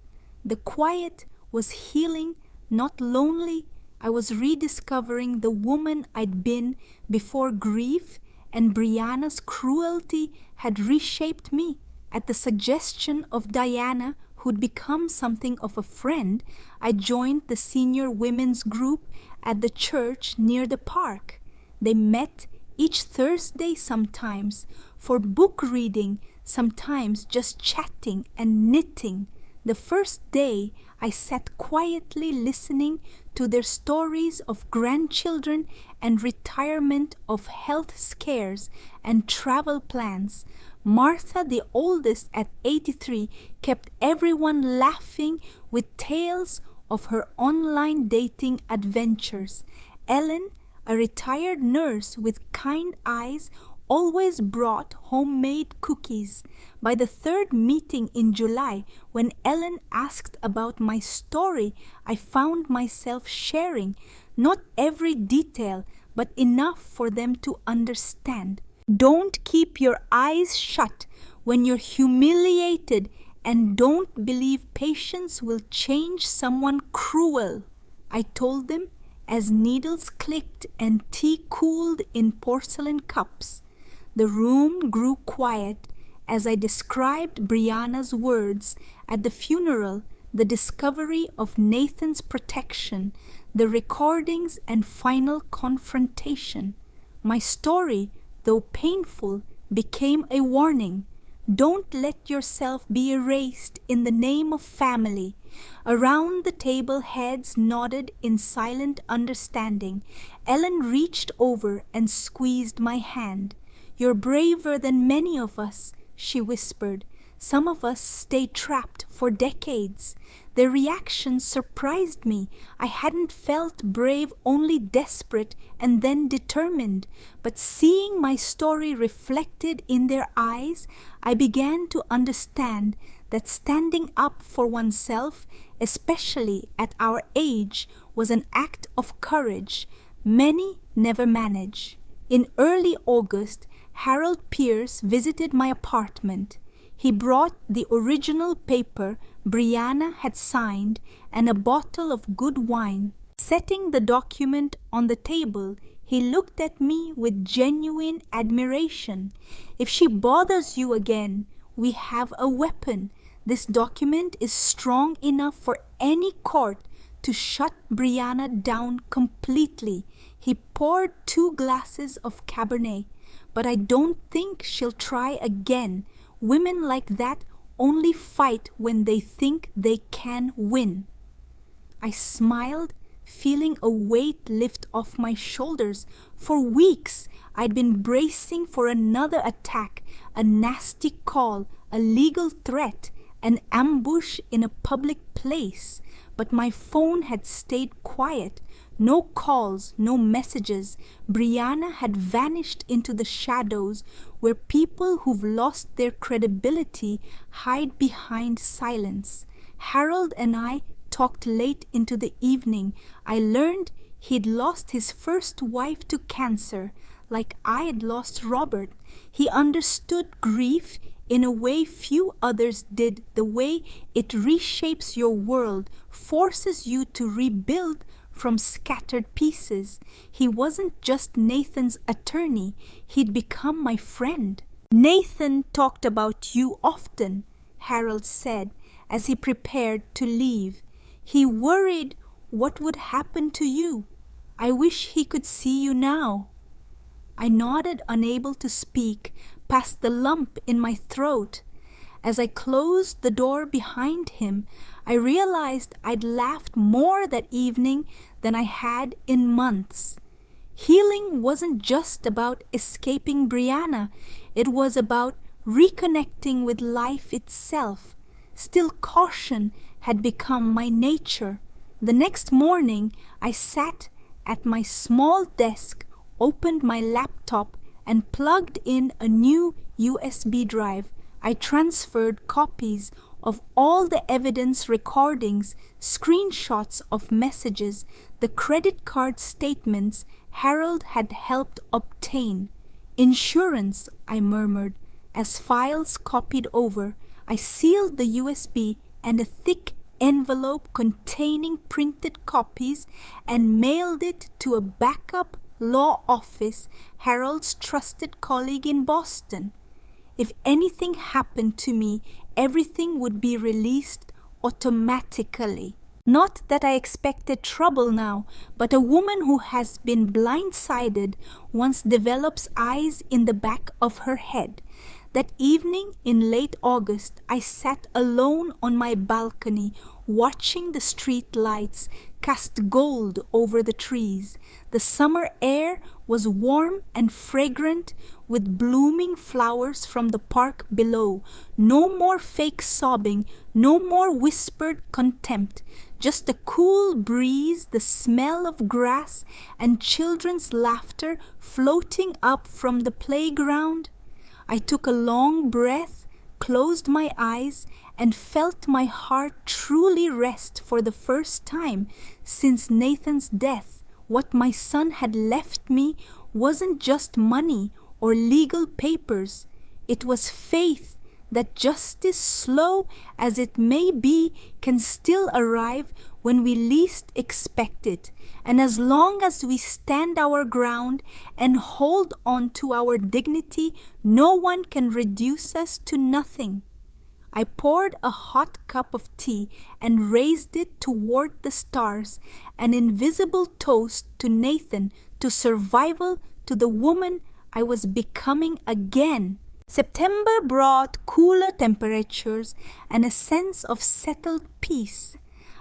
A: The quiet was healing, not lonely. I was rediscovering the woman I'd been before grief and Brianna's cruelty had reshaped me. At the suggestion of Diana, who'd become something of a friend, I joined the senior women's group at the church near the park. They met each Thursday sometimes for book reading, sometimes just chatting and knitting. The first day, I sat quietly listening to their stories of grandchildren and retirement, of health scares and travel plans. Martha, the oldest at 83, kept everyone laughing with tales of her online dating adventures. Ellen, a retired nurse with kind eyes, always brought homemade cookies. By the third meeting in July, when Ellen asked about my story, I found myself sharing not every detail, but enough for them to understand. Don't keep your eyes shut when you're humiliated, and don't believe patience will change someone cruel, I told them as needles clicked and tea cooled in porcelain cups. The room grew quiet as I described Brianna's words at the funeral, the discovery of Nathan's protection, the recordings and final confrontation. My story, though painful, became a warning. Don't let yourself be erased in the name of family. Around the table, heads nodded in silent understanding. Ellen reached over and squeezed my hand. "You're braver than many of us," she whispered. "Some of us stay trapped for decades." Their reaction surprised me. I hadn't felt brave, only desperate and then determined. But seeing my story reflected in their eyes, I began to understand that standing up for oneself, especially at our age, was an act of courage many never manage. In early August, Harold Pierce visited my apartment. He brought the original paper Brianna had signed and a bottle of good wine. Setting the document on the table, he looked at me with genuine admiration. "If she bothers you again, we have a weapon. This document is strong enough for any court to shut Brianna down completely." He poured 2 glasses of Cabernet. "But I don't think she'll try again. Women like that only fight when they think they can win." I smiled, feeling a weight lift off my shoulders. For weeks, I'd been bracing for another attack, a nasty call, a legal threat, an ambush in a public place. But my phone had stayed quiet. No calls, no messages. Brianna had vanished into the shadows where people who've lost their credibility hide behind silence. Harold and I talked late into the evening. I learned he'd lost his first wife to cancer, like I had lost Robert. He understood grief in a way few others did, the way it reshapes your world, forces you to rebuild from scattered pieces. He wasn't just Nathan's attorney, he'd become my friend. "Nathan talked about you often," Harold said as he prepared to leave. "He worried what would happen to you. I wish he could see you now." I nodded, unable to speak, past the lump in my throat. As I closed the door behind him, I realized I'd laughed more that evening than I had in months. Healing wasn't just about escaping Brianna, it was about reconnecting with life itself. Still, caution had become my nature. The next morning, I sat at my small desk, opened my laptop, and plugged in a new USB drive. I transferred copies of all the evidence recordings, screenshots of messages, the credit card statements Harold had helped obtain. "Insurance," I murmured, as files copied over. I sealed the USB and a thick envelope containing printed copies and mailed it to a backup law office, Harold's trusted colleague in Boston. If anything happened to me, everything would be released automatically. Not that I expected trouble now, but a woman who has been blindsided once develops eyes in the back of her head. That evening in late August, I sat alone on my balcony, watching the street lights cast gold over the trees. The summer air was warm and fragrant with blooming flowers from the park below. No more fake sobbing, no more whispered contempt. Just a cool breeze, the smell of grass, and children's laughter floating up from the playground. I took a long breath, closed my eyes, and felt my heart truly rest for the first time since Nathan's death. What my son had left me wasn't just money or legal papers. It was faith that justice, slow as it may be, can still arrive when we least expect it. And as long as we stand our ground and hold on to our dignity, no one can reduce us to nothing. I poured a hot cup of tea and raised it toward the stars, an invisible toast to Nathan, to survival, to the woman I was becoming again. September brought cooler temperatures and a sense of settled peace.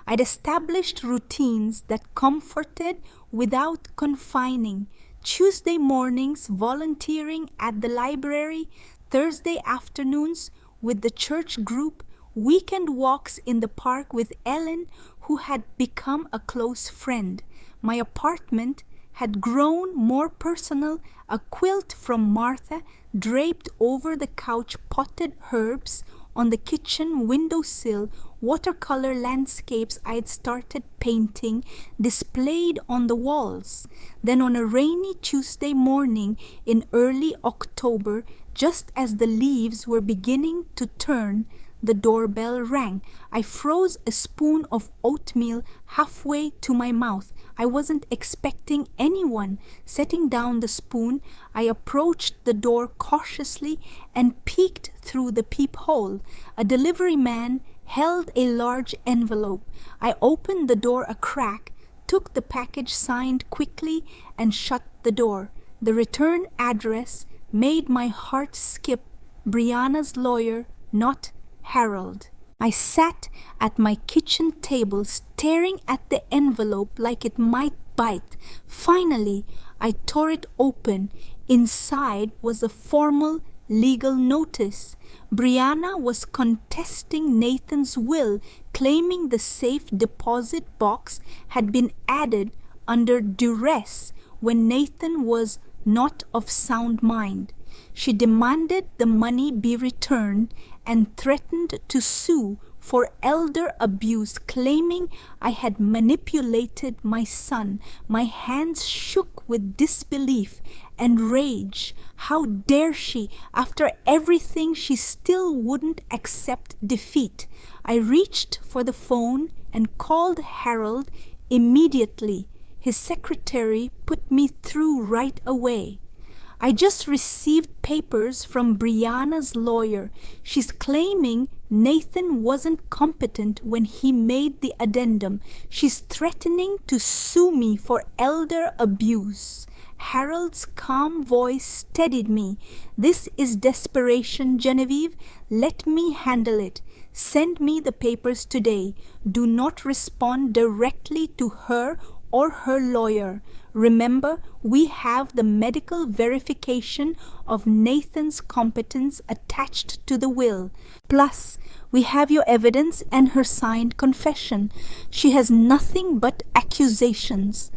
A: I'd established routines that comforted without confining. Tuesday mornings volunteering at the library, Thursday afternoons with the church group, weekend walks in the park with Ellen, who had become a close friend. My apartment had grown more personal, a quilt from Martha draped over the couch, potted herbs on the kitchen windowsill, watercolor landscapes I had started painting displayed on the walls. Then on a rainy Tuesday morning in early October, just as the leaves were beginning to turn, the doorbell rang. I froze a spoon of oatmeal halfway to my mouth. I wasn't expecting anyone. Setting down the spoon, I approached the door cautiously and peeked through the peephole. A delivery man held a large envelope. I opened the door a crack, took the package signed quickly, and shut the door. The return address made my heart skip. Brianna's lawyer, not Harold. I sat at my kitchen table staring at the envelope like it might bite. Finally, I tore it open. Inside was a formal legal notice. Brianna was contesting Nathan's will, claiming the safe deposit box had been added under duress when Nathan was not of sound mind. She demanded the money be returned and threatened to sue for elder abuse, claiming I had manipulated my son. My hands shook with disbelief and rage. How dare she? After everything, she still wouldn't accept defeat. I reached for the phone and called Harold immediately. His secretary put me through right away. "I just received papers from Brianna's lawyer. She's claiming Nathan wasn't competent when he made the addendum. She's threatening to sue me for elder abuse." Harold's calm voice steadied me. "This is desperation, Genevieve. Let me handle it. Send me the papers today. Do not respond directly to her or her lawyer. Remember, we have the medical verification of Nathan's competence attached to the will. Plus, we have your evidence and her signed confession. She has nothing but accusations."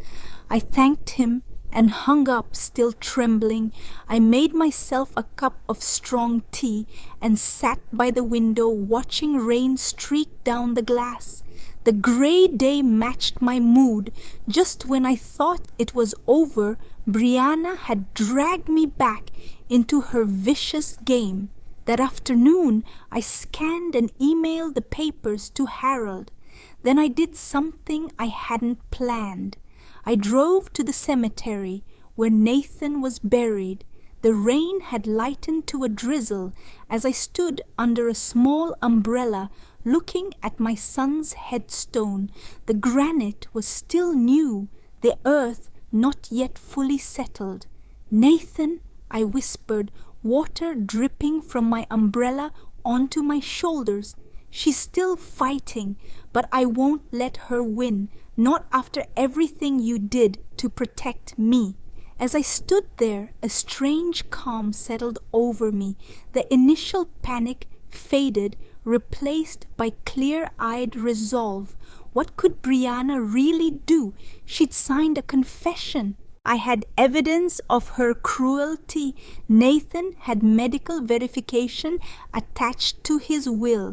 A: I thanked him and hung up, still trembling. I made myself a cup of strong tea and sat by the window watching rain streak down the glass. The grey day matched my mood. Just when I thought it was over, Brianna had dragged me back into her vicious game. That afternoon, I scanned and emailed the papers to Harold. Then I did something I hadn't planned. I drove to the cemetery where Nathan was buried. The rain had lightened to a drizzle as I stood under a small umbrella looking at my son's headstone. The granite was still new, the earth not yet fully settled. "Nathan," I whispered, water dripping from my umbrella onto my shoulders. "She's still fighting, but I won't let her win, not after everything you did to protect me." As I stood there, a strange calm settled over me. The initial panic faded, replaced by clear-eyed resolve. What could Brianna really do? She'd signed a confession. I had evidence of her cruelty. Nathan had medical verification attached to his will.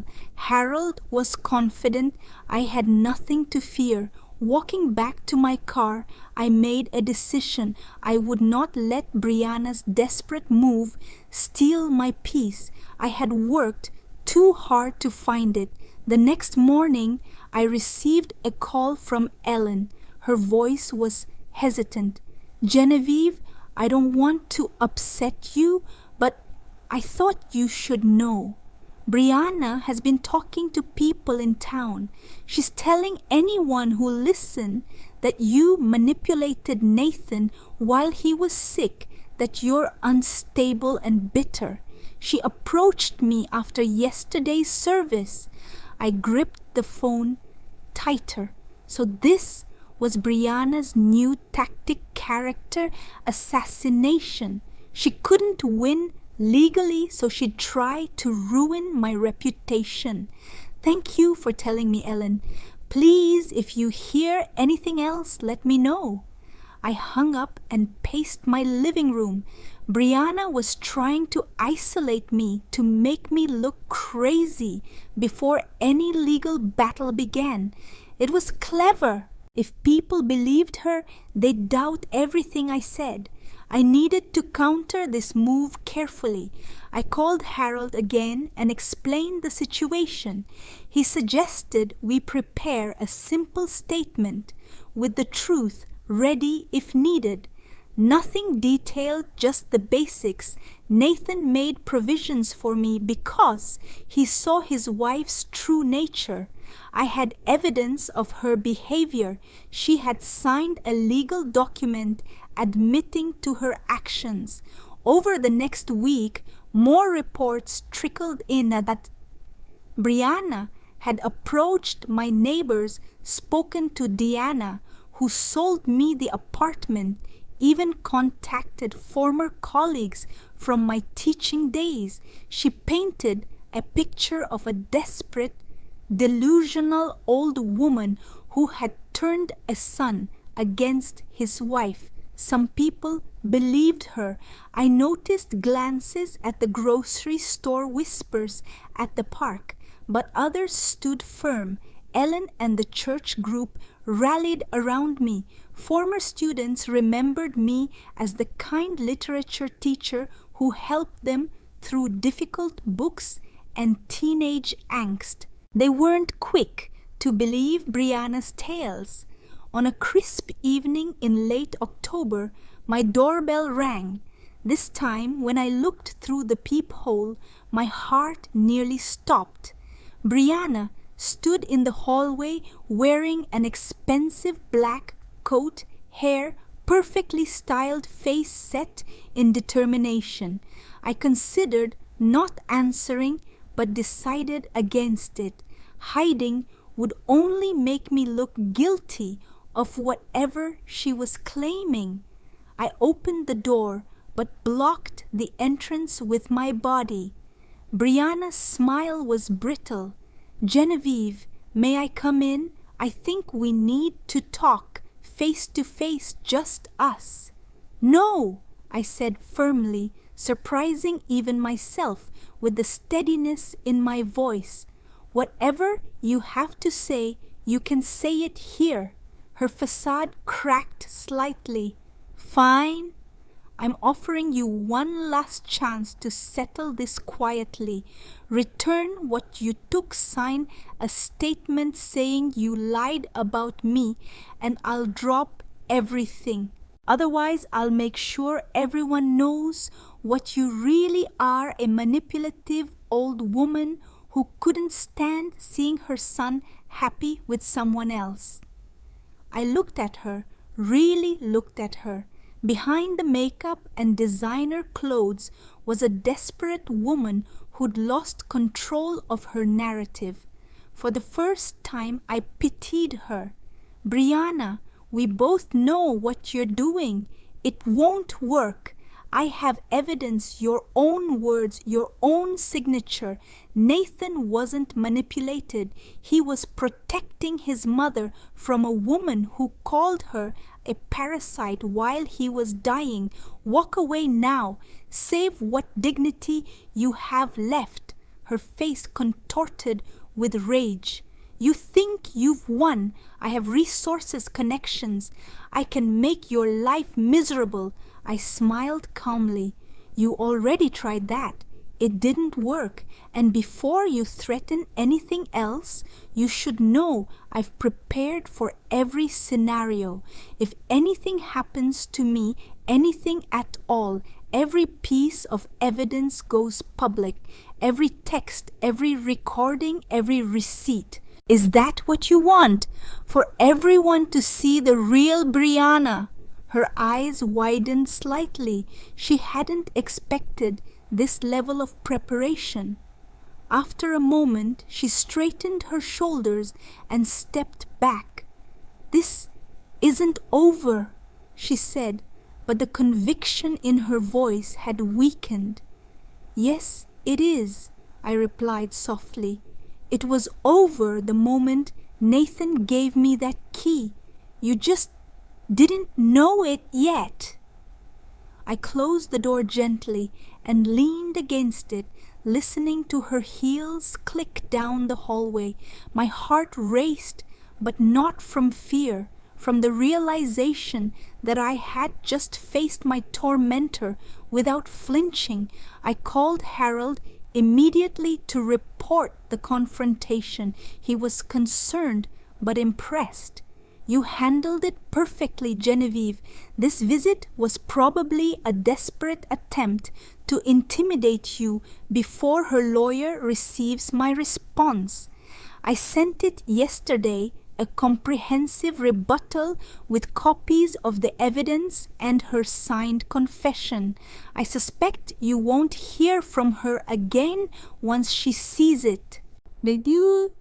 A: Harold was confident I had nothing to fear. Walking back to my car, I made a decision. I would not let Brianna's desperate move steal my peace. I had worked too hard to find it. The next morning, I received a call from Ellen. Her voice was hesitant. "Genevieve, I don't want to upset you, but I thought you should know. Brianna has been talking to people in town. She's telling anyone who'll listen that you manipulated Nathan while he was sick, that you're unstable and bitter. She approached me after yesterday's service." I gripped the phone tighter. So this was Brianna's new tactic, character assassination. She couldn't win legally, so she'd try to ruin my reputation. "Thank you for telling me, Ellen. Please, if you hear anything else, let me know." I hung up and paced my living room. Brianna was trying to isolate me, to make me look crazy before any legal battle began. It was clever. If people believed her, they'd doubt everything I said. I needed to counter this move carefully. I called Harold again and explained the situation. He suggested we prepare a simple statement with the truth ready if needed. Nothing detailed, just the basics. Nathan made provisions for me because he saw his wife's true nature. I had evidence of her behavior. She had signed a legal document admitting to her actions. Over the next week, more reports trickled in that Brianna had approached my neighbors, spoken to Diana, who sold me the apartment, even contacted former colleagues from my teaching days. She painted a picture of a desperate, delusional old woman who had turned a son against his wife. Some people believed her. I noticed glances at the grocery store, whispers at the park, but others stood firm. Ellen and the church group rallied around me. Former students remembered me as the kind literature teacher who helped them through difficult books and teenage angst. They weren't quick to believe Brianna's tales. On a crisp evening in late October, my doorbell rang. This time, when I looked through the peephole, my heart nearly stopped. Brianna stood in the hallway wearing an expensive black coat, hair perfectly styled, face set in determination. I considered not answering, but decided against it. Hiding would only make me look guilty of whatever she was claiming. I opened the door, but blocked the entrance with my body. Brianna's smile was brittle. "Genevieve, may I come in? I think we need to talk, face to face, just us." "No," I said firmly, surprising even myself with the steadiness in my voice. "Whatever you have to say, you can say it here." Her facade cracked slightly. "Fine. I'm offering you one last chance to settle this quietly. Return what you took, sign a statement saying you lied about me, and I'll drop everything. Otherwise, I'll make sure everyone knows what you really are, a manipulative old woman who couldn't stand seeing her son happy with someone else." I looked at her, really looked at her. Behind the makeup and designer clothes was a desperate woman who'd lost control of her narrative. For the first time, I pitied her. "Brianna, we both know what you're doing. It won't work. I have evidence, your own words, your own signature. Nathan wasn't manipulated. He was protecting his mother from a woman who called her a parasite while he was dying. Walk away now. Save what dignity you have left." Her face contorted with rage. "You think you've won. I have resources, connections. I can make your life miserable." I smiled calmly. "You already tried that. It didn't work. And before you threaten anything else, you should know I've prepared for every scenario. If anything happens to me, anything at all, every piece of evidence goes public. Every text, every recording, every receipt. Is that what you want? For everyone to see the real Brianna?" Her eyes widened slightly. She hadn't expected this level of preparation. After a moment, she straightened her shoulders and stepped back. "This isn't over," she said, but the conviction in her voice had weakened. "Yes, it is," I replied softly. "It was over the moment Nathan gave me that key. You just didn't know it yet." I closed the door gently and leaned against it, listening to her heels click down the hallway. My heart raced, but not from fear, from the realization that I had just faced my tormentor without flinching. I called Harold immediately to report the confrontation. He was concerned but impressed. "You handled it perfectly, Genevieve. This visit was probably a desperate attempt to intimidate you before her lawyer receives my response. I sent it yesterday, a comprehensive rebuttal with copies of the evidence and her signed confession. I suspect you won't hear from her again once she sees it." Did you?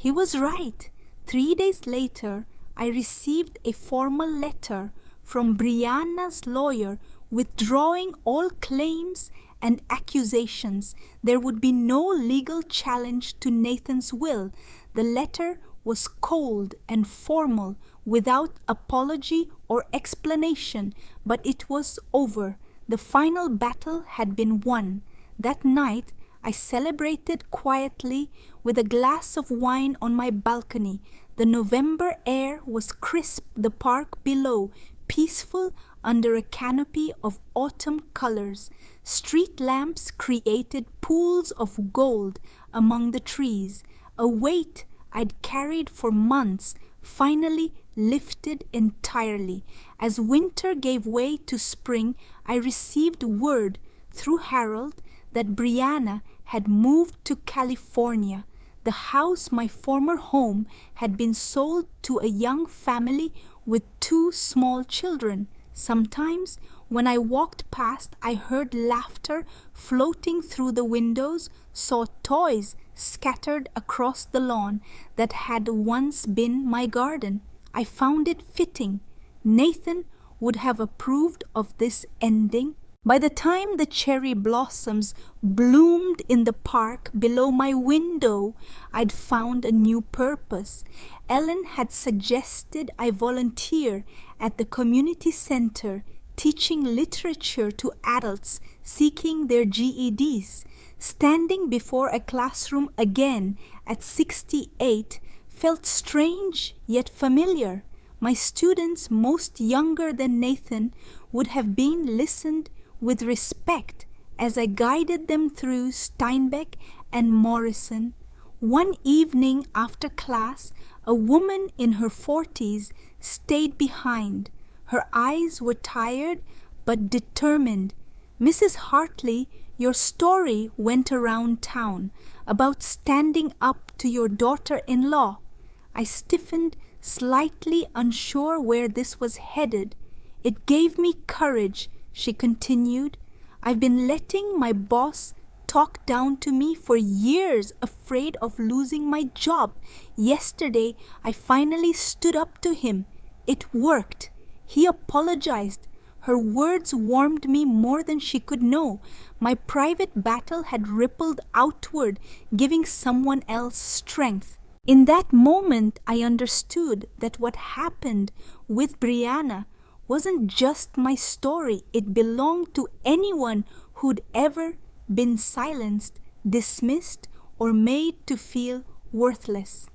A: He was right. 3 days later, I received a formal letter from Brianna's lawyer withdrawing all claims and accusations. There would be no legal challenge to Nathan's will. The letter was cold and formal, without apology or explanation, but it was over. The final battle had been won. That night, I celebrated quietly with a glass of wine on my balcony. The November air was crisp, the park below peaceful under a canopy of autumn colors. Street lamps created pools of gold among the trees. A weight I'd carried for months finally lifted entirely. As winter gave way to spring, I received word through Harold that Brianna had moved to California. The house, my former home, had been sold to a young family with 2 small children. Sometimes, when I walked past, I heard laughter floating through the windows, saw toys scattered across the lawn that had once been my garden. I found it fitting. Nathan would have approved of this ending By the time the cherry blossoms bloomed in the park below my window, I'd found a new purpose. Ellen had suggested I volunteer at the community center, teaching literature to adults seeking their GEDs. Standing before a classroom again at 68 felt strange yet familiar. My students, most younger than Nathan, would have been listened with respect as I guided them through Steinbeck and Morrison. One evening after class, a woman in her 40s stayed behind. Her eyes were tired but determined. "Mrs. Hartley, your story went around town about standing up to your daughter-in-law." I stiffened, slightly unsure where this was headed. "It gave me courage," she continued. "I've been letting my boss talk down to me for years, afraid of losing my job. Yesterday, I finally stood up to him. It worked. He apologized." Her words warmed me more than she could know. My private battle had rippled outward, giving someone else strength. In that moment, I understood that what happened with Brianna wasn't just my story. It belonged to anyone who'd ever been silenced, dismissed, or made to feel worthless.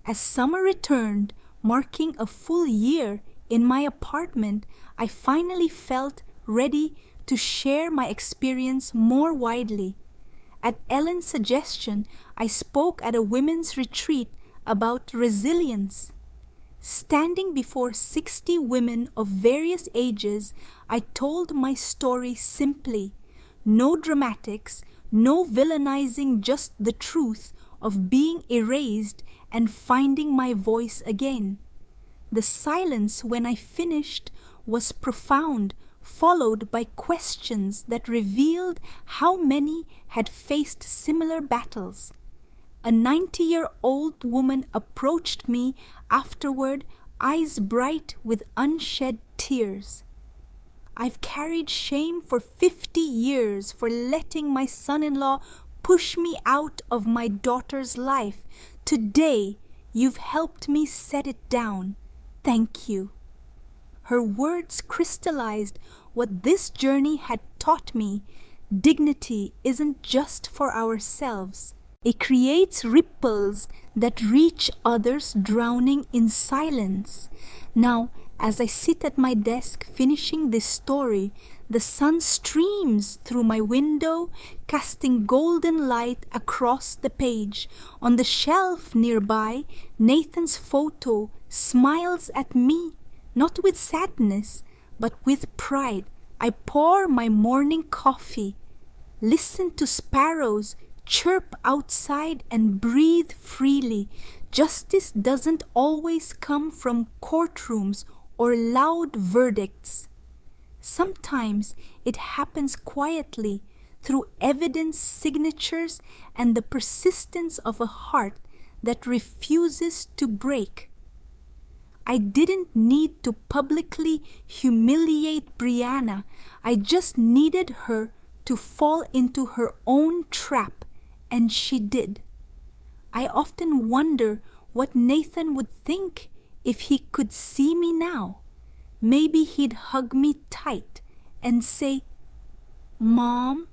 A: As summer returned, marking a full year in my apartment, I finally felt ready to share my experience more widely. At Ellen's suggestion, I spoke at a women's retreat about resilience. Standing before 60 women of various ages, I told my story simply. No dramatics, no villainizing, just the truth of being erased and finding my voice again. The silence when I finished was profound, followed by questions that revealed how many had faced similar battles. A 90-year-old woman approached me afterward, eyes bright with unshed tears. "I've carried shame for 50 years for letting my son-in-law push me out of my daughter's life. Today, you've helped me set it down. Thank you." Her words crystallized what this journey had taught me. Dignity isn't just for ourselves. It creates ripples that reach others drowning in silence. Now, as I sit at my desk finishing this story, the sun streams through my window, casting golden light across the page. On the shelf nearby, Nathan's photo smiles at me, not with sadness, but with pride. I pour my morning coffee, listen to sparrows chirp outside, and breathe freely. Justice doesn't always come from courtrooms or loud verdicts. Sometimes it happens quietly through evidence signatures and the persistence of a heart that refuses to break. I didn't need to publicly humiliate Brianna. I just needed her to fall into her own trap, and she did. I often wonder what Nathan would think if he could see me now. Maybe he'd hug me tight and say, "Mom,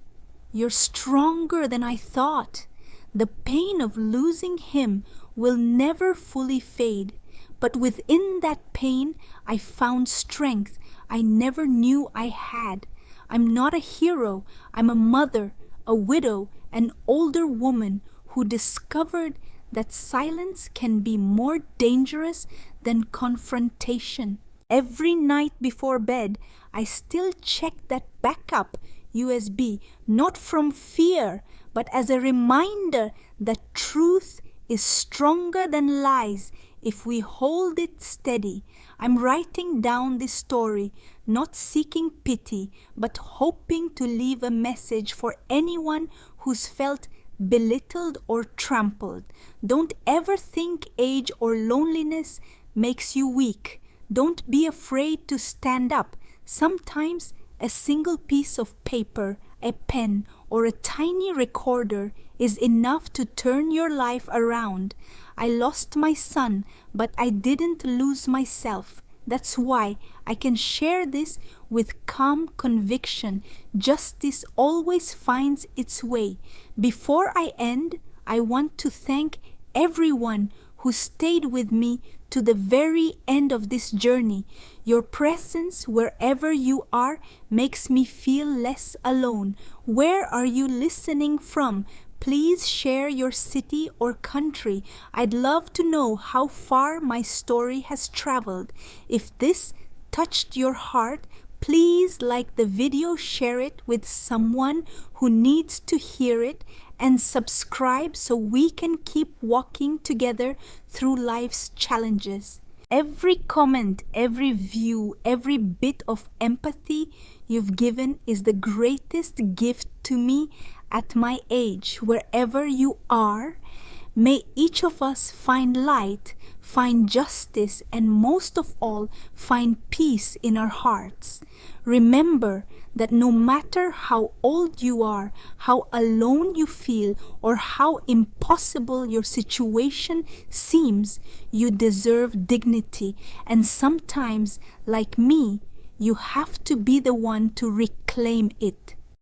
A: you're stronger than I thought." The pain of losing him will never fully fade, but within that pain I found strength I never knew I had. I'm not a hero. I'm a mother, a widow, an older woman who discovered that silence can be more dangerous than confrontation. Every night before bed, I still check that backup USB, not from fear, but as a reminder that truth is stronger than lies if we hold it steady. I'm writing down this story, not seeking pity, but hoping to leave a message for anyone who's felt belittled or trampled. Don't ever think age or loneliness makes you weak. Don't be afraid to stand up. Sometimes A single piece of paper, a pen, or a tiny recorder is enough to turn your life around. I lost my son, but I didn't lose myself. That's why I can share this with calm conviction. Justice always finds its way. Before I end, I want to thank everyone who stayed with me to the very end of this journey. Your presence wherever you are makes me feel less alone. Where are you listening from? Please share your city or country. I'd love to know how far my story has traveled. If this touched your heart, please like the video, share it with someone who needs to hear it, and subscribe so we can keep walking together through life's challenges. Every comment, every view, every bit of empathy you've given is the greatest gift to me at my age. Wherever you are, may each of us find light, find justice, and most of all, find peace in our hearts. Remember that no matter how old you are, how alone you feel, or how impossible your situation seems, you deserve dignity. And sometimes, like me, you have to be the one to reclaim it.